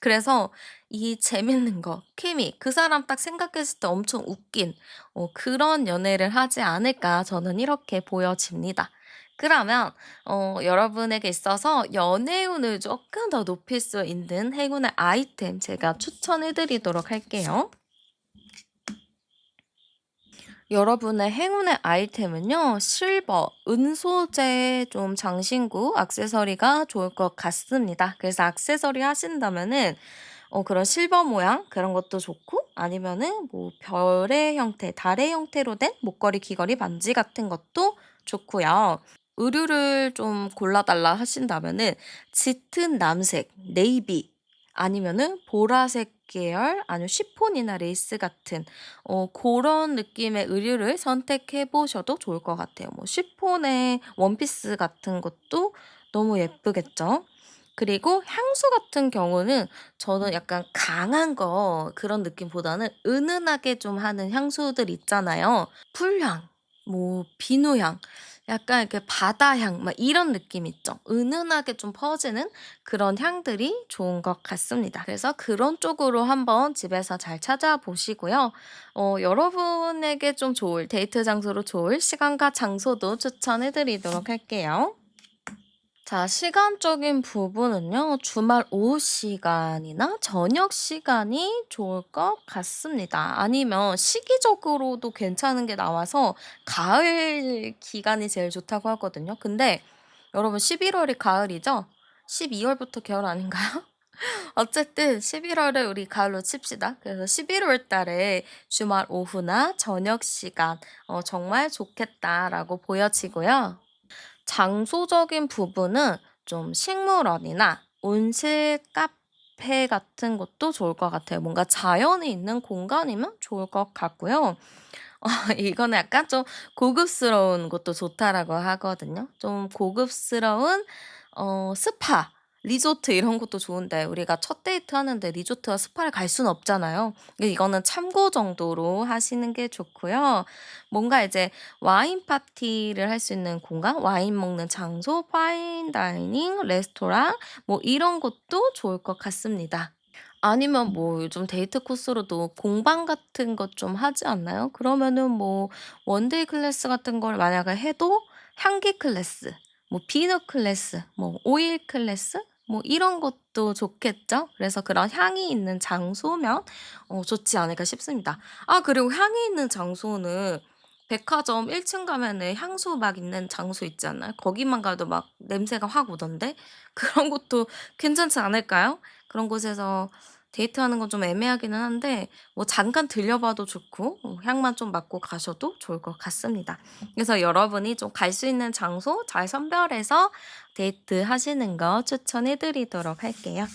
그래서 이 재밌는 거, 케미, 그 사람 딱 생각했을 때 엄청 웃긴 그런 연애를 하지 않을까 저는 이렇게 보여집니다. 그러면 여러분에게 있어서 연애운을 조금 더 높일 수 있는 행운의 아이템 제가 추천해 드리도록 할게요. 여러분의 행운의 아이템은요. 실버, 은소재 좀 장신구, 액세서리가 좋을 것 같습니다. 그래서 액세서리 하신다면은 그런 실버 모양 그런 것도 좋고 아니면은 뭐 별의 형태, 달의 형태로 된 목걸이, 귀걸이, 반지 같은 것도 좋고요. 의류를 좀 골라 달라 하신다면은 짙은 남색, 네이비 아니면은 보라색 계열 아니면 시폰이나 레이스 같은 고런 느낌의 의류를 선택해 보셔도 좋을 것 같아요. 뭐 시폰의 원피스 같은 것도 너무 예쁘겠죠. 그리고 향수 같은 경우는 저는 약간 강한 거 그런 느낌보다는 은은하게 좀 하는 향수들 있잖아요. 풀향, 뭐 비누향, 약간 이렇게 바다향 막 이런 느낌 있죠. 은은하게 좀 퍼지는 그런 향들이 좋은 것 같습니다. 그래서 그런 쪽으로 한번 집에서 잘 찾아보시고요. 여러분에게 좀 좋을 데이트 장소로 좋을 시간과 장소도 추천해 드리도록 할게요. 자, 시간적인 부분은요. 주말 오후 시간이나 저녁 시간이 좋을 것 같습니다. 아니면 시기적으로도 괜찮은 게 나와서 가을 기간이 제일 좋다고 하거든요. 근데 여러분 11월이 가을이죠? 12월부터 겨울 아닌가요? 어쨌든 11월을 우리 가을로 칩시다. 그래서 11월 달에 주말 오후나 저녁 시간 정말 좋겠다라고 보여지고요. 장소적인 부분은 좀 식물원이나 온실 카페 같은 것도 좋을 것 같아요. 뭔가 자연이 있는 공간이면 좋을 것 같고요. 이거는 약간 좀 고급스러운 것도 좋다라고 하거든요. 좀 고급스러운 스파, 리조트 이런 것도 좋은데 우리가 첫 데이트 하는데 리조트와 스파를 갈 수는 없잖아요. 이거는 참고 정도로 하시는 게 좋고요. 뭔가 이제 와인 파티를 할 수 있는 공간, 와인 먹는 장소, 파인 다이닝, 레스토랑 뭐 이런 것도 좋을 것 같습니다. 아니면 뭐 요즘 데이트 코스로도 공방 같은 것 좀 하지 않나요? 그러면은 뭐 원데이 클래스 같은 걸 만약에 해도 향기 클래스, 뭐 비누 클래스, 뭐 오일 클래스 뭐 이런 것도 좋겠죠? 그래서 그런 향이 있는 장소면 좋지 않을까 싶습니다. 아 그리고 향이 있는 장소는 백화점 1층 가면은 향수 막 있는 장소 있지 않나요? 거기만 가도 막 냄새가 확 오던데 그런 것도 괜찮지 않을까요? 그런 곳에서 데이트하는 건 좀 애매하기는 한데 뭐 잠깐 들려봐도 좋고 향만 좀 맡고 가셔도 좋을 것 같습니다. 그래서 여러분이 좀 갈 수 있는 장소 잘 선별해서 데이트하시는 거 추천해 드리도록 할게요.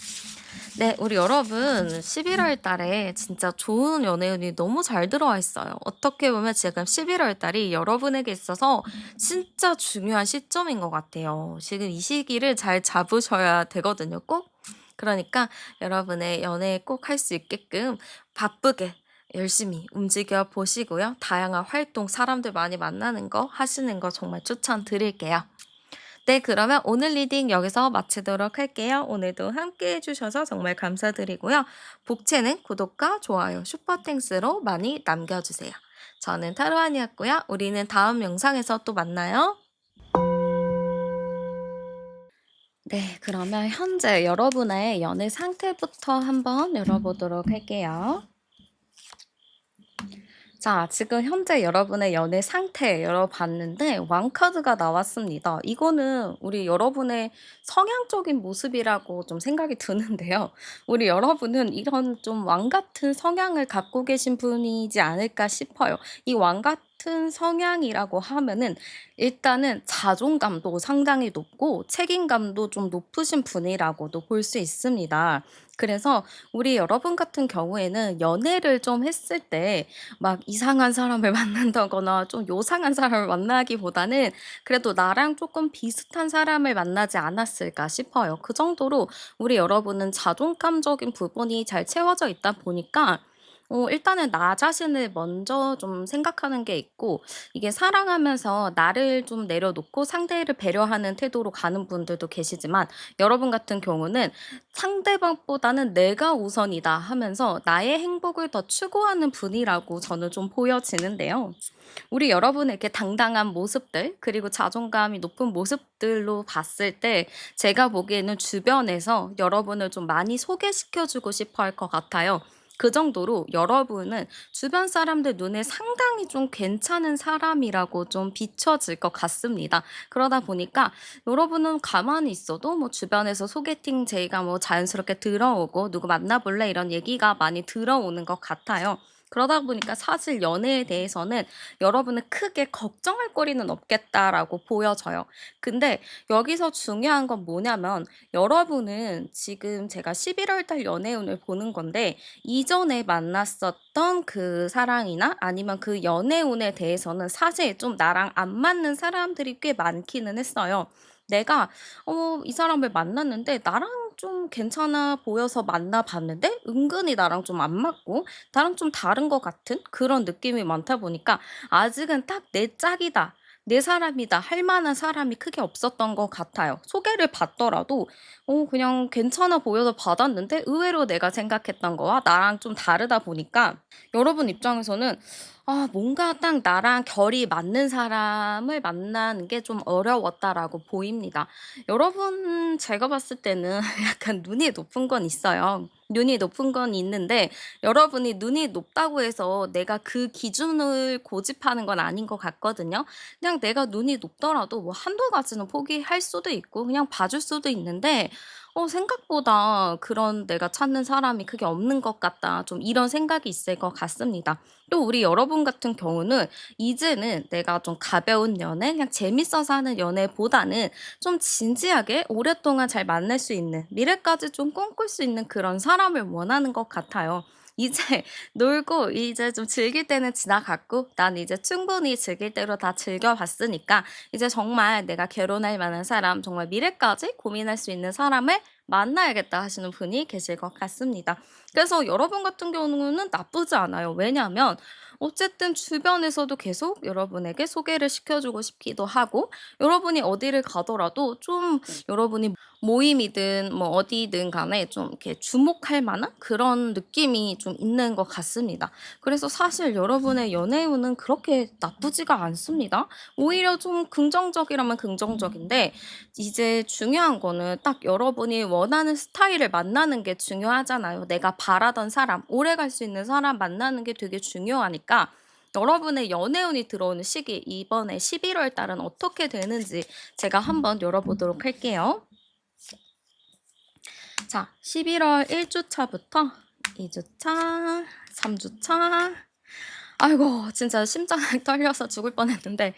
네, 우리 여러분 11월 달에 진짜 좋은 연애운이 너무 잘 들어와 있어요. 어떻게 보면 지금 11월 달이 여러분에게 있어서 진짜 중요한 시점인 것 같아요. 지금 이 시기를 잘 잡으셔야 되거든요, 꼭. 그러니까 여러분의 연애 꼭 할 수 있게끔 바쁘게 열심히 움직여 보시고요. 다양한 활동, 사람들 많이 만나는 거 하시는 거 정말 추천드릴게요. 네, 그러면 오늘 리딩 여기서 마치도록 할게요. 오늘도 함께 해주셔서 정말 감사드리고요. 복채는 구독과 좋아요, 슈퍼땡스로 많이 남겨주세요. 저는 타로안이었고요. 우리는 다음 영상에서 또 만나요. 네, 그러면 현재 여러분의 연애 상태부터 한번 열어보도록 할게요. 자, 지금 현재 여러분의 연애 상태 열어봤는데 왕카드가 나왔습니다. 이거는 우리 여러분의 성향적인 모습이라고 좀 생각이 드는데요. 우리 여러분은 이런 좀 왕 같은 성향을 갖고 계신 분이지 않을까 싶어요. 이 왕 같은 같은 성향이라고 하면은 일단은 자존감도 상당히 높고 책임감도 좀 높으신 분이라고도 볼 수 있습니다. 그래서 우리 여러분 같은 경우에는 연애를 좀 했을 때 막 이상한 사람을 만난다거나 좀 요상한 사람을 만나기보다는 그래도 나랑 조금 비슷한 사람을 만나지 않았을까 싶어요. 그 정도로 우리 여러분은 자존감적인 부분이 잘 채워져 있다 보니까 일단은 나 자신을 먼저 좀 생각하는 게 있고, 이게 사랑하면서 나를 좀 내려놓고 상대를 배려하는 태도로 가는 분들도 계시지만, 여러분 같은 경우는 상대방보다는 내가 우선이다 하면서 나의 행복을 더 추구하는 분이라고 저는 좀 보여지는데요. 우리 여러분에게 당당한 모습들, 그리고 자존감이 높은 모습들로 봤을 때 제가 보기에는 주변에서 여러분을 좀 많이 소개시켜 주고 싶어 할 것 같아요. 그 정도로 여러분은 주변 사람들 눈에 상당히 좀 괜찮은 사람이라고 좀 비춰질 것 같습니다. 그러다 보니까 여러분은 가만히 있어도 뭐 주변에서 소개팅 제의가 뭐 자연스럽게 들어오고 "누구 만나 볼래?" 이런 얘기가 많이 들어오는 것 같아요. 그러다 보니까 사실 연애에 대해서는 여러분은 크게 '걱정할 거리는 없겠다.'라고 보여져요. 근데 여기서 중요한 건 뭐냐면, 여러분은 지금 제가 11월 달 연애운을 보는 건데, 이전에 만났었던 그 사랑이나 아니면 그 연애운에 대해서는 사실 좀 나랑 안 맞는 사람들이 꽤 많기는 했어요. 내가 이 사람을 만났는데 나랑 좀 괜찮아 보여서 만나 봤는데 은근히 나랑 좀 안 맞고 나랑 좀 다른 것 같은 그런 느낌이 많다 보니까 아직은 딱 '내 짝이다. 내 사람이다.' 할 만한 사람이 크게 없었던 것 같아요. 소개를 받더라도 그냥 괜찮아 보여서 받았는데 의외로 내가 생각했던 거와 나랑 좀 다르다 보니까 여러분 입장에서는 뭔가 딱 나랑 결이 맞는 사람을 만나는 게 좀 어려웠다라고 보입니다. 여러분 제가 봤을 때는 약간 눈이 높은 건 있어요. 눈이 높은 건 있는데, 여러분이 눈이 높다고 해서 내가 그 기준을 고집하는 건 아닌 것 같거든요. 그냥 내가 눈이 높더라도 뭐 한두 가지는 포기할 수도 있고 그냥 봐줄 수도 있는데, 생각보다 그런 '내가 찾는 사람이 크게 없는 것 같다.' 좀 이런 생각이 있을 것 같습니다. 또 우리 여러분 같은 경우는 이제는 내가 좀 가벼운 연애, 그냥 재밌어서 하는 연애보다는 좀 진지하게 오랫동안 잘 만날 수 있는, 미래까지 좀 꿈꿀 수 있는 그런 사람을 원하는 것 같아요. 이제 놀고 이제 좀 즐길 때는 지나갔고, 난 이제 충분히 즐길 대로 다 즐겨 봤으니까 이제 정말 내가 결혼할 만한 사람, 정말 미래까지 고민할 수 있는 사람을 만나야겠다 하시는 분이 계실 것 같습니다. 그래서 여러분 같은 경우는 나쁘지 않아요. 왜냐하면 어쨌든 주변에서도 계속 여러분에게 소개를 시켜주고 싶기도 하고, 여러분이 어디를 가더라도 좀 여러분이 모임이든 뭐 어디든 간에 좀 이렇게 주목할 만한 그런 느낌이 좀 있는 것 같습니다. 그래서 사실 여러분의 연애운은 그렇게 나쁘지가 않습니다. 오히려 좀 긍정적이라면 긍정적인데, 이제 중요한 거는 딱 여러분이 원하는 스타일을 만나는 게 중요하잖아요. 내가 바라던 사람, 오래 갈 수 있는 사람 만나는 게 되게 중요하니까 여러분의 연애운이 들어오는 시기, 이번에 11월 달은 어떻게 되는지 제가 한번 열어보도록 할게요. 자, 11월 1주차부터 2주차, 3주차. 아이고, 진짜 심장 떨려서 죽을 뻔했는데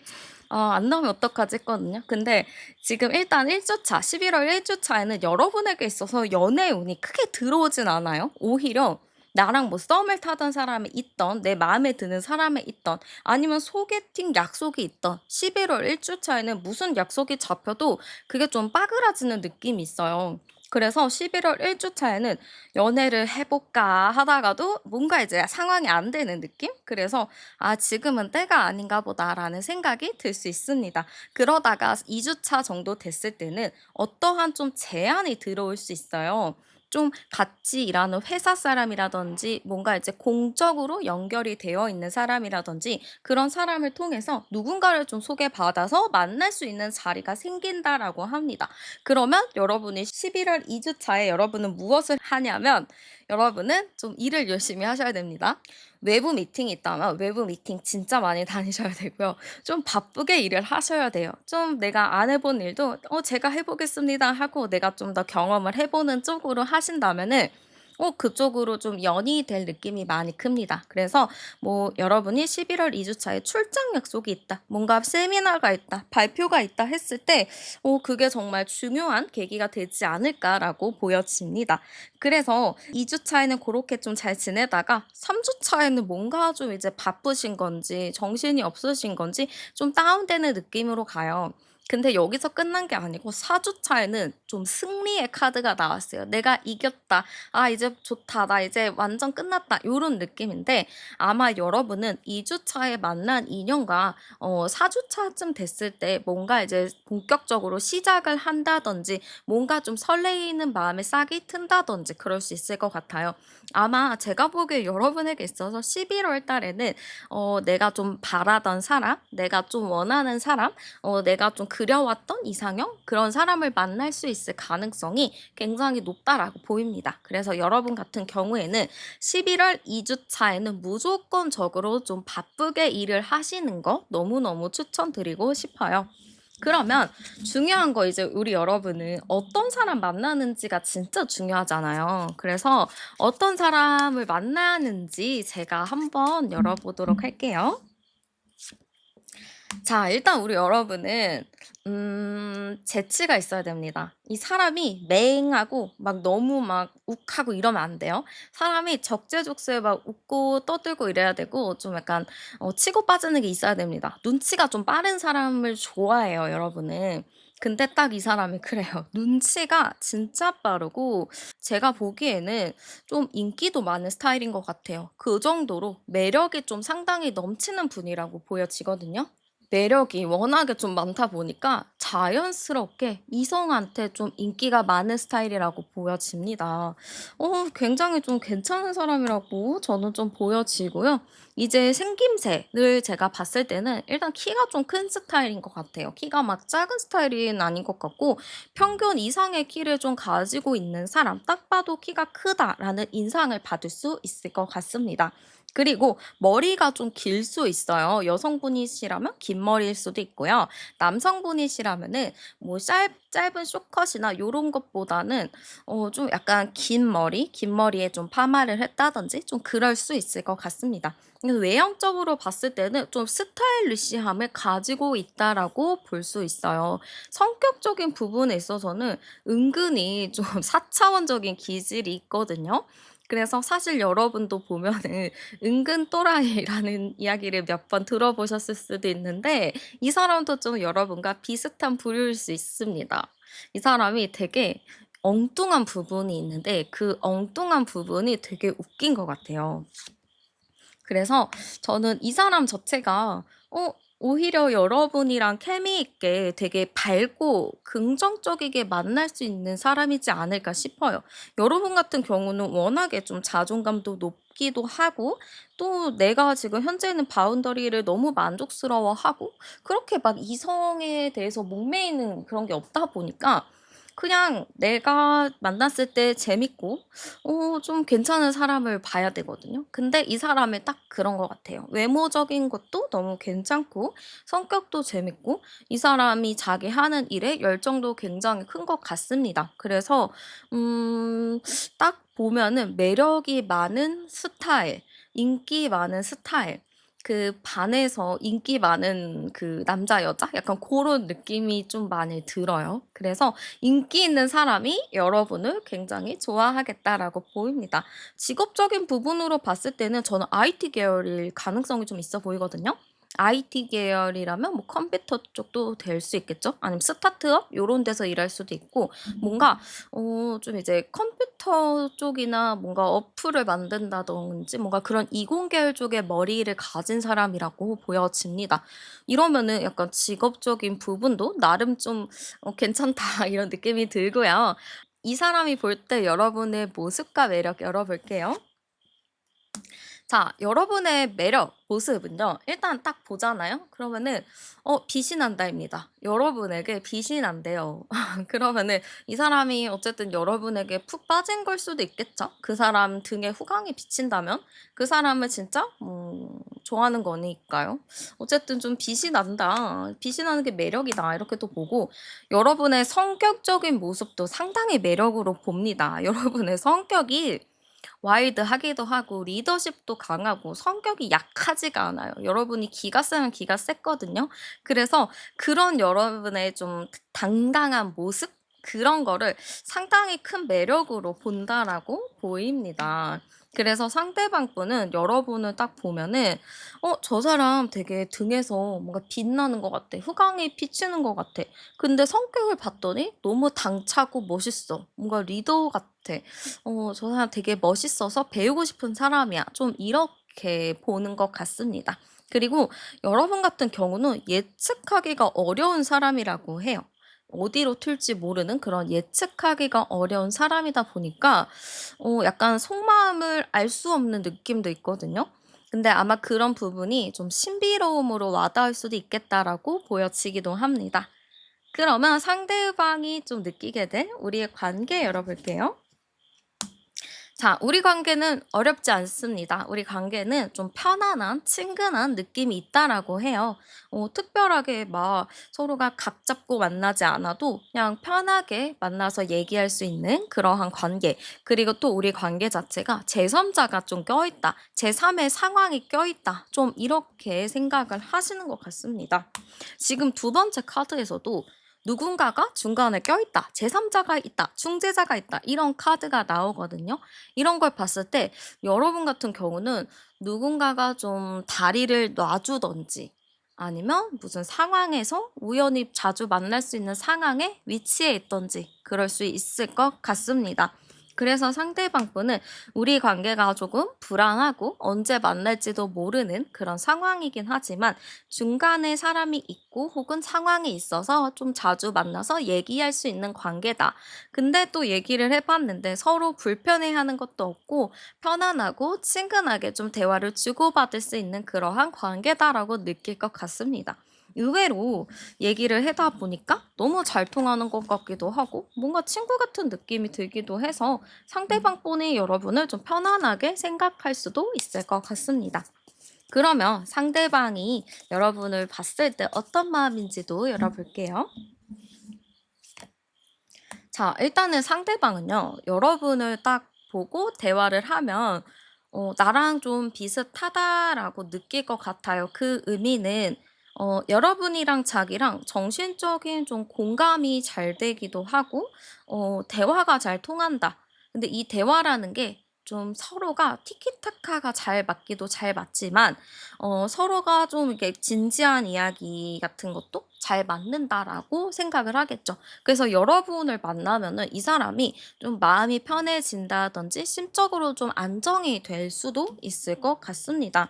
안 나오면 어떡하지 했거든요. 근데 지금 일단 1주차, 11월 1주차에는 여러분에게 있어서 연애의 운이 크게 들어오진 않아요. 오히려 나랑 뭐 썸을 타던 사람이 있던, 내 마음에 드는 사람이 있던, 아니면 소개팅 약속이 있던, 11월 1주차에는 무슨 약속이 잡혀도 그게 좀 빠그라지는 느낌이 있어요. 그래서 11월 1주차에는 연애를 해볼까 하다가도 뭔가 이제 상황이 안 되는 느낌? 그래서 '아 지금은 때가 아닌가 보다.'라는 생각이 들 수 있습니다. 그러다가 2 주차 정도 됐을 때는 어떠한 좀 제안이 들어올 수 있어요. 좀 같이 일하는 회사 사람이라든지 뭔가 이제 공적으로 연결이 되어 있는 사람이라든지 그런 사람을 통해서 누군가를 좀 소개받아서 만날 수 있는 자리가 생긴다라고 합니다. 그러면 여러분이 11월 2 주차에 여러분은 무엇을 하냐면, 여러분은 좀 일을 열심히 하셔야 됩니다. 외부 미팅이 있다면 외부 미팅 진짜 많이 다니셔야 되고요. 좀 바쁘게 일을 하셔야 돼요. 좀 내가 안 해본 일도 제가 해 보겠습니다." 하고 내가 좀 더 경험을 해 보는 쪽으로 하신다면은 그쪽으로 좀 연이 될 느낌이 많이 큽니다. 그래서 뭐 여러분이 11월 2 주차에 출장 약속이 있다, 뭔가 세미나가 있다, 발표가 있다 했을 때 그게 정말 중요한 계기가 되지 않을까라고 보여집니다. 그래서 2 주차에는 그렇게 좀 잘 지내다가 3 주차에는 뭔가 좀 이제 바쁘신 건지 정신이 없으신 건지 좀 다운되는 느낌으로 가요. 근데 여기서 끝난 게 아니고 4 주차에는 좀 승리의 카드가 나왔어요. '내가 이겼다. 아 이제 좋다. 나 이제 완전 끝났다.' 요런 느낌인데, 아마 여러분은 2 주차에 만난 인연과 4 주차쯤 됐을 때 뭔가 이제 본격적으로 시작을 한다든지 뭔가 좀 설레이는 마음에 싹이 튼다든지 그럴 수 있을 것 같아요. 아마 제가 보기에 여러분에게 있어서 11월 달에는 내가 좀 바라던 사람, 내가 좀 원하는 사람, 내가 좀 그려왔던 이상형, 그런 사람을 만날 수 있을 가능성이 굉장히 높다라고 보입니다. 그래서 여러분 같은 경우에는 11월 2 주차에는 무조건적으로 좀 바쁘게 일을 하시는 거 너무너무 추천드리고 싶어요. 그러면 중요한 거, 이제 우리 여러분은 어떤 사람 만나는지가 진짜 중요하잖아요. 그래서 어떤 사람을 만나는지 제가 한번 열어보도록 할게요. 자, 일단 우리 여러분은 재치가 있어야 됩니다. 이 사람이 맹하고 막 너무 막 욱하고 이러면 안 돼요. 사람이 적재적소에 막 웃고 떠들고 이래야 되고, 좀 약간 치고 빠지는 게 있어야 됩니다. 눈치가 좀 빠른 사람을 좋아해요, 여러분은. 근데 딱 이 사람이 그래요. 눈치가 진짜 빠르고, 제가 보기에는 좀 인기도 많은 스타일인 것 같아요. 그 정도로 매력이 좀 상당히 넘치는 분이라고 보여지거든요. 매력이 워낙에 좀 많다 보니까 자연스럽게 이성한테 좀 인기가 많은 스타일이라고 보여집니다. 굉장히 좀 괜찮은 사람이라고 저는 좀 보여지고요. 이제 생김새를 제가 봤을 때는 일단 키가 좀 큰 스타일인 것 같아요. 키가 막 작은 스타일은 아닌 것 같고, 평균 이상의 키를 좀 가지고 있는 사람, 딱 봐도 키가 크다라는 인상을 받을 수 있을 것 같습니다. 그리고 머리가 좀 길 수 있어요. 여성분이시라면 긴 머리일 수도 있고요. 남성분이시라면은 뭐 짧은 숏컷이나 요런 것보다는 좀 약간 긴 머리에 좀 파마를 했다든지 좀 그럴 수 있을 것 같습니다. 그래서 외형적으로 봤을 때는 좀 스타일리시함을 가지고 있다라고 볼 수 있어요. 성격적인 부분에 있어서는 은근히 좀 사차원적인 기질이 있거든요. 그래서 사실 여러분도 보면은 은근 또라이라는 이야기를 몇 번 들어보셨을 수도 있는데, 이 사람도 좀 여러분과 비슷한 부류일 수 있습니다. 이 사람이 되게 엉뚱한 부분이 있는데, 그 엉뚱한 부분이 되게 웃긴 것 같아요. 그래서 저는 이 사람 자체가 오히려 여러분이랑 케미 있게 되게 밝고 긍정적이게 만날 수 있는 사람이지 않을까 싶어요. 여러분 같은 경우는 워낙에 좀 자존감도 높기도 하고, 또 내가 지금 현재 있는 바운더리를 너무 만족스러워하고, 그렇게 막 이성에 대해서 목매이는 그런 게 없다 보니까 그냥 내가 만났을 때 재밌고 좀 괜찮은 사람을 봐야 되거든요. 근데 이 사람이 딱 그런 것 같아요. 외모적인 것도 너무 괜찮고 성격도 재밌고, 이 사람이 자기 하는 일에 열정도 굉장히 큰 것 같습니다. 그래서 딱 보면은 매력이 많은 스타일, 인기 많은 스타일, 그 반에서 인기 많은 그 남자 여자, 약간 그런 느낌이 좀 많이 들어요. 그래서 인기 있는 사람이 여러분을 굉장히 좋아하겠다라고 보입니다. 직업적인 부분으로 봤을 때는 저는 IT 계열일 가능성이 좀 있어 보이거든요. IT 계열이라면 뭐 컴퓨터 쪽도 될 수 있겠죠? 아니면 스타트업 요런 데서 일할 수도 있고, 뭔가 좀 이제 컴퓨터 쪽이나 뭔가 어플을 만든다든지 뭔가 그런 이공 계열 쪽의 머리를 가진 사람이라고 보여집니다. 이러면은 약간 직업적인 부분도 나름 좀 '괜찮다.' 이런 느낌이 들고요. 이 사람이 볼 때 여러분의 모습과 매력 열어볼게요. 자, 여러분의 매력, 모습은요, 일단 딱 보잖아요? 그러면은, 빛이 난다입니다. 여러분에게 빛이 난대요. 그러면은, 이 사람이 어쨌든 여러분에게 푹 빠진 걸 수도 있겠죠? 그 사람 등에 후광이 비친다면? 그 사람을 진짜, 좋아하는 거니까요. 어쨌든 좀 빛이 난다. 빛이 나는 게 매력이다. 이렇게 또 보고, 여러분의 성격적인 모습도 상당히 매력으로 봅니다. 여러분의 성격이 와일드하기도 하고 리더십도 강하고 성격이 약하지가 않아요. 여러분이 기가 세면 기가 셌거든요. 그래서 그런 여러분의 좀 당당한 모습 그런 거를 상당히 큰 매력으로 본다라고 보입니다. 그래서 상대방 분은 여러분을 딱 보면은 저 사람 되게 등에서 뭔가 빛나는 것 같아. 후광이 비치는 것 같아. 근데 성격을 봤더니 너무 당차고 멋있어. 뭔가 리더 같아. 저 사람 되게 멋있어서 배우고 싶은 사람이야. 좀 이렇게 보는 것 같습니다. 그리고 여러분 같은 경우는 예측하기가 어려운 사람이라고 해요. 어디로 튈지 모르는 그런 예측하기가 어려운 사람이다 보니까 약간 속마음을 알 수 없는 느낌도 있거든요. 근데 아마 그런 부분이 좀 신비로움으로 와닿을 수도 있겠다라고 보여지기도 합니다. 그러면 상대방이 좀 느끼게 될 우리의 관계 열어볼게요. 자, 우리 관계는 어렵지 않습니다. 우리 관계는 좀 편안한, 친근한 느낌이 있다라고 해요. 특별하게 막 서로가 각 잡고 만나지 않아도 그냥 편하게 만나서 얘기할 수 있는 그러한 관계. 그리고 또 우리 관계 자체가 제3자가 좀 껴있다. 제3의 상황이 껴있다. 좀 이렇게 생각을 하시는 것 같습니다. 지금 두 번째 카드에서도 누군가가 중간에 껴있다. 제3자가 있다. 중재자가 있다. 이런 카드가 나오거든요. 이런 걸 봤을 때 여러분 같은 경우는 누군가가 좀 다리를 놔주든지 아니면 무슨 상황에서 우연히 자주 만날 수 있는 상황에 위치해 있든지 그럴 수 있을 것 같습니다. 그래서 상대방 분은 우리 관계가 조금 불안하고 언제 만날지도 모르는 그런 상황이긴 하지만 중간에 사람이 있고 혹은 상황이 있어서 좀 자주 만나서 얘기할 수 있는 관계다. 근데 또 얘기를 해봤는데 서로 불편해하는 것도 없고 편안하고 친근하게 좀 대화를 주고받을 수 있는 그러한 관계다라고 느낄 것 같습니다. 의외로 얘기를 해다 보니까 너무 잘 통하는 것 같기도 하고 뭔가 친구 같은 느낌이 들기도 해서 상대방 분이 여러분을 좀 편안하게 생각할 수도 있을 것 같습니다. 그러면 상대방이 여러분을 봤을 때 어떤 마음인지도 열어볼게요. 자, 일단은 상대방은요, 여러분을 딱 보고 대화를 하면, 나랑 좀 비슷하다라고 느낄 것 같아요. 그 의미는, 여러분이랑 자기랑 정신적인 좀 공감이 잘 되기도 하고, 대화가 잘 통한다. 근데 이 대화라는 게 좀 서로가 티키타카가 잘 맞기도 잘 맞지만, 서로가 좀 이렇게 진지한 이야기 같은 것도 잘 맞는다라고 생각을 하겠죠. 그래서 여러분을 만나면은 이 사람이 좀 마음이 편해진다든지 심적으로 좀 안정이 될 수도 있을 것 같습니다.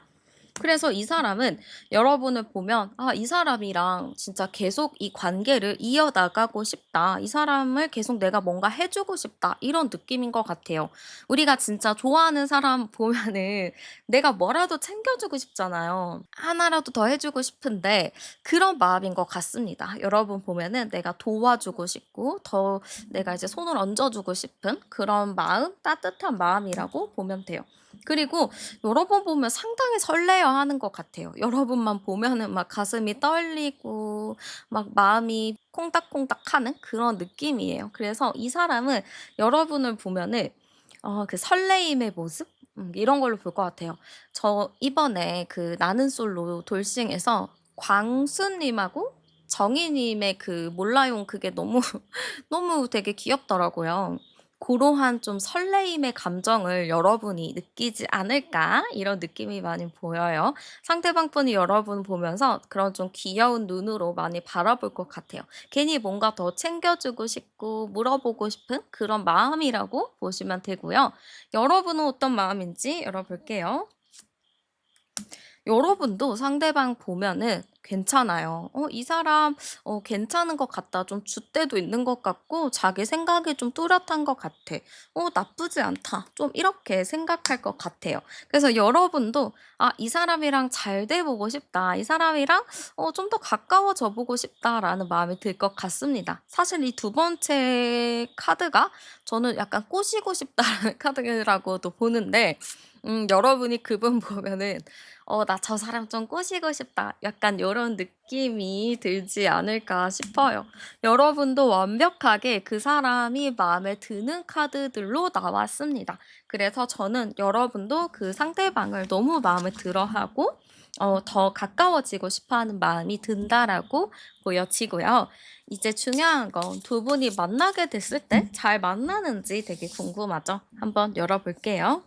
그래서 이 사람은 여러분을 보면 '아 이 사람이랑 진짜 계속 이 관계를 이어나가고 싶다. 이 사람을 계속 내가 뭔가 해 주고 싶다.' 이런 느낌인 것 같아요. 우리가 진짜 좋아하는 사람 보면은 내가 뭐라도 챙겨 주고 싶잖아요. 하나라도 더 해 주고 싶은데 그런 마음인 것 같습니다. 여러분 보면은 내가 도와주고 싶고 더 내가 이제 손을 얹어 주고 싶은 그런 마음, 따뜻한 마음이라고 보면 돼요. 그리고 여러 번 보면 상당히 설레어하는 것 같아요. 여러분만 보면은 막 가슴이 떨리고 막 마음이 콩닥콩닥하는 그런 느낌이에요. 그래서 이 사람은 여러분을 보면은 그 설레임의 모습 이런 걸로 볼 것 같아요. 저 이번에 그 나는 솔로 돌싱에서 광수 님하고 정희 님의 그 몰라용 그게 너무 너무 되게 귀엽더라고요. 고러한 좀 설레임의 감정을 여러분이 느끼지 않을까 이런 느낌이 많이 보여요. 상대방 분이 여러분 보면서 그런 좀 귀여운 눈으로 많이 바라볼 것 같아요. 괜히 뭔가 더 챙겨주고 싶고 물어보고 싶은 그런 마음이라고 보시면 되고요. 여러분은 어떤 마음인지 열어볼게요. 여러분도 상대방 보면은 괜찮아요. 이 사람 괜찮은 것 같다. 좀 줏대도 있는 것 같고 자기 생각이 좀 뚜렷한 것 같아. 나쁘지 않다. 좀 이렇게 생각할 것 같아요. 그래서 여러분도 '아 이 사람이랑 잘 돼 보고 싶다. 이 사람이랑 좀 더 가까워져 보고 싶다.'라는 마음이 들 것 같습니다. 사실 이 두 번째 카드가 저는 약간 꼬시고 싶다라는 카드라고도 보는데 여러분이 그분 보면은 '나 저 사람 좀 꼬시고 싶다.' 약간 그런 느낌이 들지 않을까 싶어요. 여러분도 완벽하게 그 사람이 마음에 드는 카드들로 나왔습니다. 그래서 저는 여러분도 그 상대방을 너무 마음에 들어하고 더 가까워지고 싶어하는 마음이 든다라고 보여지고요. 이제 중요한 건 두 분이 만나게 됐을 때 잘 만나는지 되게 궁금하죠? 한번 열어볼게요.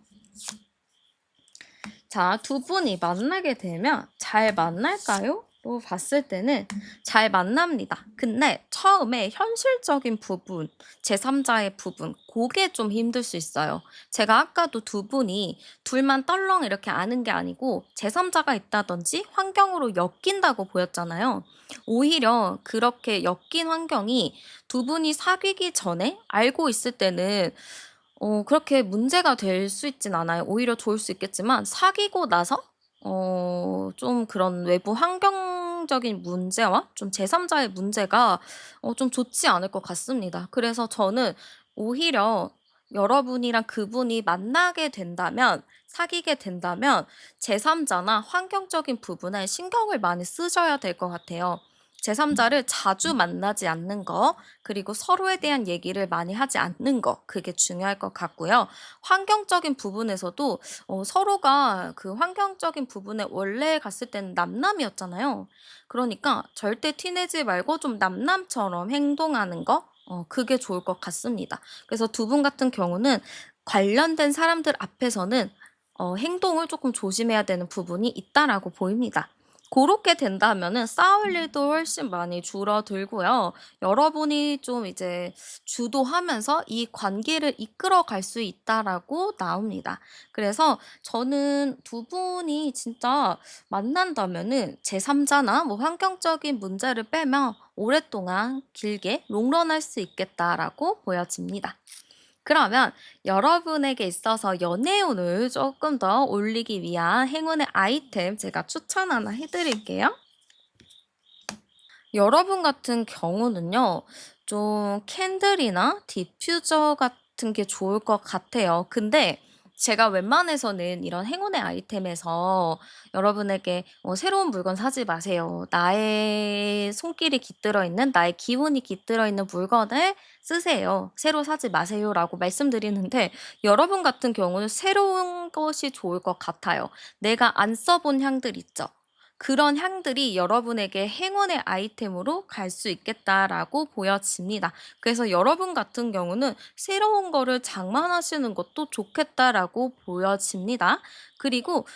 자, 두 분이 만나게 되면 잘 만날까요? 로 봤을 때는 잘 만납니다. 근데 처음에 현실적인 부분, 제3자의 부분, 그게 좀 힘들 수 있어요. 제가 아까도 두 분이 둘만 떨렁 이렇게 아는 게 아니고 제3자가 있다든지 환경으로 엮인다고 보였잖아요. 오히려 그렇게 엮인 환경이 두 분이 사귀기 전에 알고 있을 때는 그렇게 문제가 될 수 있진 않아요. 오히려 좋을 수 있겠지만 사귀고 나서 좀 그런 외부 환경적인 문제와 좀 제3자의 문제가 좀 좋지 않을 것 같습니다. 그래서 저는 오히려 여러분이랑 그분이 만나게 된다면, 사귀게 된다면 제3자나 환경적인 부분에 신경을 많이 쓰셔야 될 것 같아요. 제3자를 자주 만나지 않는 거, 그리고 서로에 대한 얘기를 많이 하지 않는 거, 그게 중요할 것 같고요. 환경적인 부분에서도 서로가 그 환경적인 부분에 원래 갔을 때는 남남이었잖아요. 그러니까 절대 티내지 말고 좀 남남처럼 행동하는 거, 그게 좋을 것 같습니다. 그래서 두 분 같은 경우는 관련된 사람들 앞에서는 행동을 조금 조심해야 되는 부분이 있다라고 보입니다. 고렇게 된다면은 싸울 일도 훨씬 많이 줄어들고요. 여러분이 좀 이제 주도하면서 이 관계를 이끌어 갈 수 있다라고 나옵니다. 그래서 저는 두 분이 진짜 만난다면은 제3자나 뭐 환경적인 문제를 빼면 오랫동안 길게 롱런할 수 있겠다라고 보여집니다. 그러면 여러분에게 있어서 연애운을 조금 더 올리기 위한 행운의 아이템 제가 추천 하나 해드릴게요. 여러분 같은 경우는요, 좀 캔들이나 디퓨저 같은 게 좋을 것 같아요. 근데 제가 웬만해서는 이런 행운의 아이템에서 여러분에게 새로운 물건 사지 마세요. 나의 손길이 깃들어 있는, 나의 기운이 깃들어 있는 물건을 쓰세요. 새로 사지 마세요라고 말씀드리는데 여러분 같은 경우는 새로운 것이 좋을 것 같아요. 내가 안 써본 향들 있죠. 그런 향들이 여러분에게 행운의 아이템으로 갈 수 있겠다라고 보여집니다. 그래서 여러분 같은 경우는 새로운 거를 장만하시는 것도 좋겠다라고 보여집니다. 그리고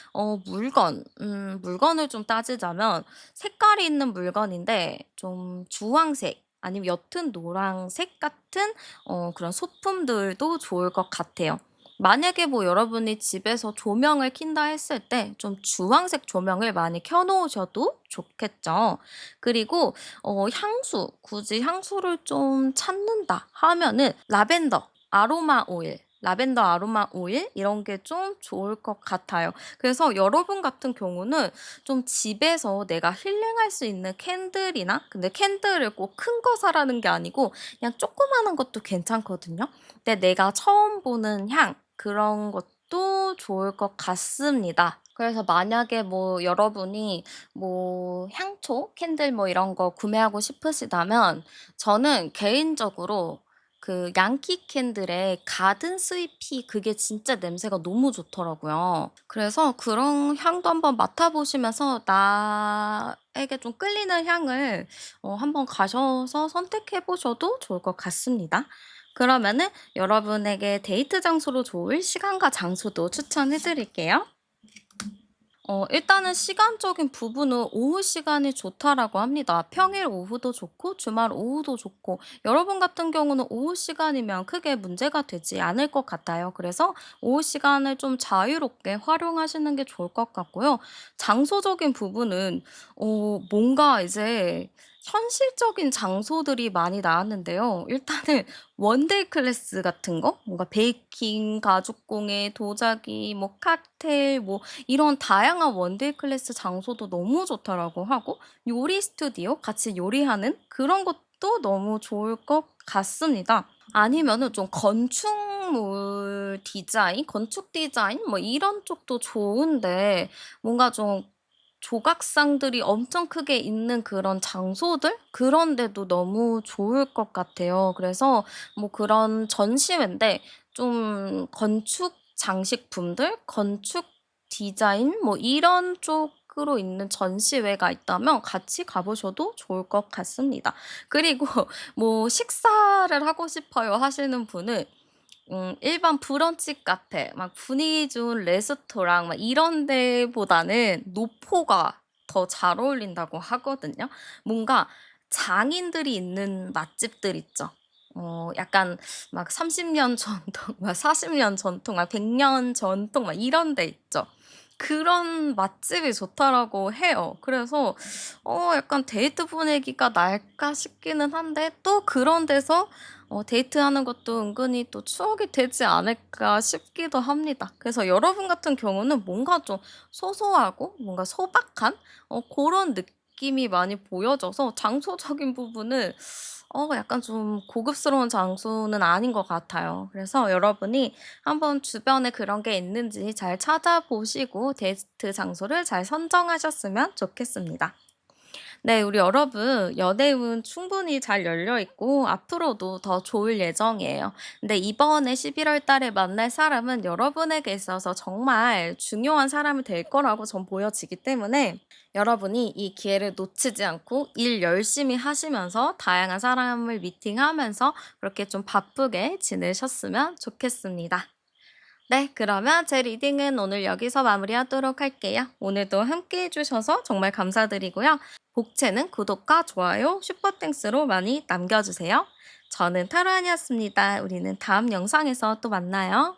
물건을 좀 따지자면 색깔이 있는 물건인데 좀 주황색 아니면 옅은 노란색 같은 그런 소품들도 좋을 것 같아요. 만약에 뭐 여러분이 집에서 조명을 킨다 했을 때 좀 주황색 조명을 많이 켜 놓으셔도 좋겠죠. 그리고 향수, 굳이 향수를 좀 찾는다 하면은 라벤더 아로마 오일 이런 게 좀 좋을 것 같아요. 그래서 여러분 같은 경우는 좀 집에서 내가 힐링할 수 있는 캔들이나 근데 캔들을 꼭 큰 거 사라는 게 아니고 그냥 조그마한 것도 괜찮거든요. 근데 내가 처음 보는 향 그런 것도 좋을 것 같습니다. 그래서 만약에 뭐 여러분이 뭐 향초, 캔들 뭐 이런 거 구매하고 싶으시다면 저는 개인적으로 그 양키 캔들의 가든 스위피 그게 진짜 냄새가 너무 좋더라고요. 그래서 그런 향도 한번 맡아보시면서 나에게 좀 끌리는 향을 한번 가셔서 선택해 보셔도 좋을 것 같습니다. 그러면은 여러분에게 데이트 장소로 좋을 시간과 장소도 추천해 드릴게요. 일단은 시간적인 부분은 오후 시간이 좋다라고 합니다. 평일 오후도 좋고 주말 오후도 좋고 여러분 같은 경우는 오후 시간이면 크게 문제가 되지 않을 것 같아요. 그래서 오후 시간을 좀 자유롭게 활용하시는 게 좋을 것 같고요. 장소적인 부분은 뭔가 이제 현실적인 장소들이 많이 나왔는데요. 일단은 원데이 클래스 같은 거 뭔가 베이킹, 가죽공예, 도자기, 뭐 칵테일 뭐 이런 다양한 원데이 클래스 장소도 너무 좋다라고 하고 요리 스튜디오 같이 요리하는 그런 것도 너무 좋을 것 같습니다. 아니면은 좀 건축물 디자인, 건축 디자인 뭐 이런 쪽도 좋은데 뭔가 좀 조각상들이 엄청 크게 있는 그런 장소들 그런 데도 너무 좋을 것 같아요. 그래서 뭐 그런 전시회인데 좀 건축 장식품들, 건축 디자인 뭐 이런 쪽으로 있는 전시회가 있다면 같이 가 보셔도 좋을 것 같습니다. 그리고 뭐 식사를 하고 싶어요 하시는 분은 일반 브런치 카페 막 분위기 좋은 레스토랑 막 이런 데보다는 노포가 더 잘 어울린다고 하거든요. 뭔가 장인들이 있는 맛집들 있죠. 약간 막 30년 전통 막 40년 전통 막 100년 전통 막 이런 데 있죠. 그런 맛집이 좋다라고 해요. 그래서 약간 데이트 분위기가 날까 싶기는 한데 또 그런 데서 데이트하는 것도 은근히 또 추억이 되지 않을까 싶기도 합니다. 그래서 여러분 같은 경우는 뭔가 좀 소소하고 뭔가 소박한 고런 느낌이 많이 보여져서 장소적인 부분은 약간 좀 고급스러운 장소는 아닌 것 같아요. 그래서 여러분이 한번 주변에 그런 게 있는지 잘 찾아보시고 데이트 장소를 잘 선정하셨으면 좋겠습니다. 네, 우리 여러분, 연애운 충분히 잘 열려 있고, 앞으로도 더 좋을 예정이에요. 근데 이번에 11월 달에 만날 사람은 여러분에게 있어서 정말 중요한 사람이 될 거라고 전 보여지기 때문에, 여러분이 이 기회를 놓치지 않고 일 열심히 하시면서 다양한 사람을 미팅하면서 그렇게 좀 바쁘게 지내셨으면 좋겠습니다. 네, 그러면 제 리딩은 오늘 여기서 마무리하도록 할게요. 오늘도 함께 해주셔서 정말 감사드리고요. 복채는 구독과 좋아요, 슈퍼땡스로 많이 남겨주세요. 저는 타로안이었습니다. 우리는 다음 영상에서 또 만나요.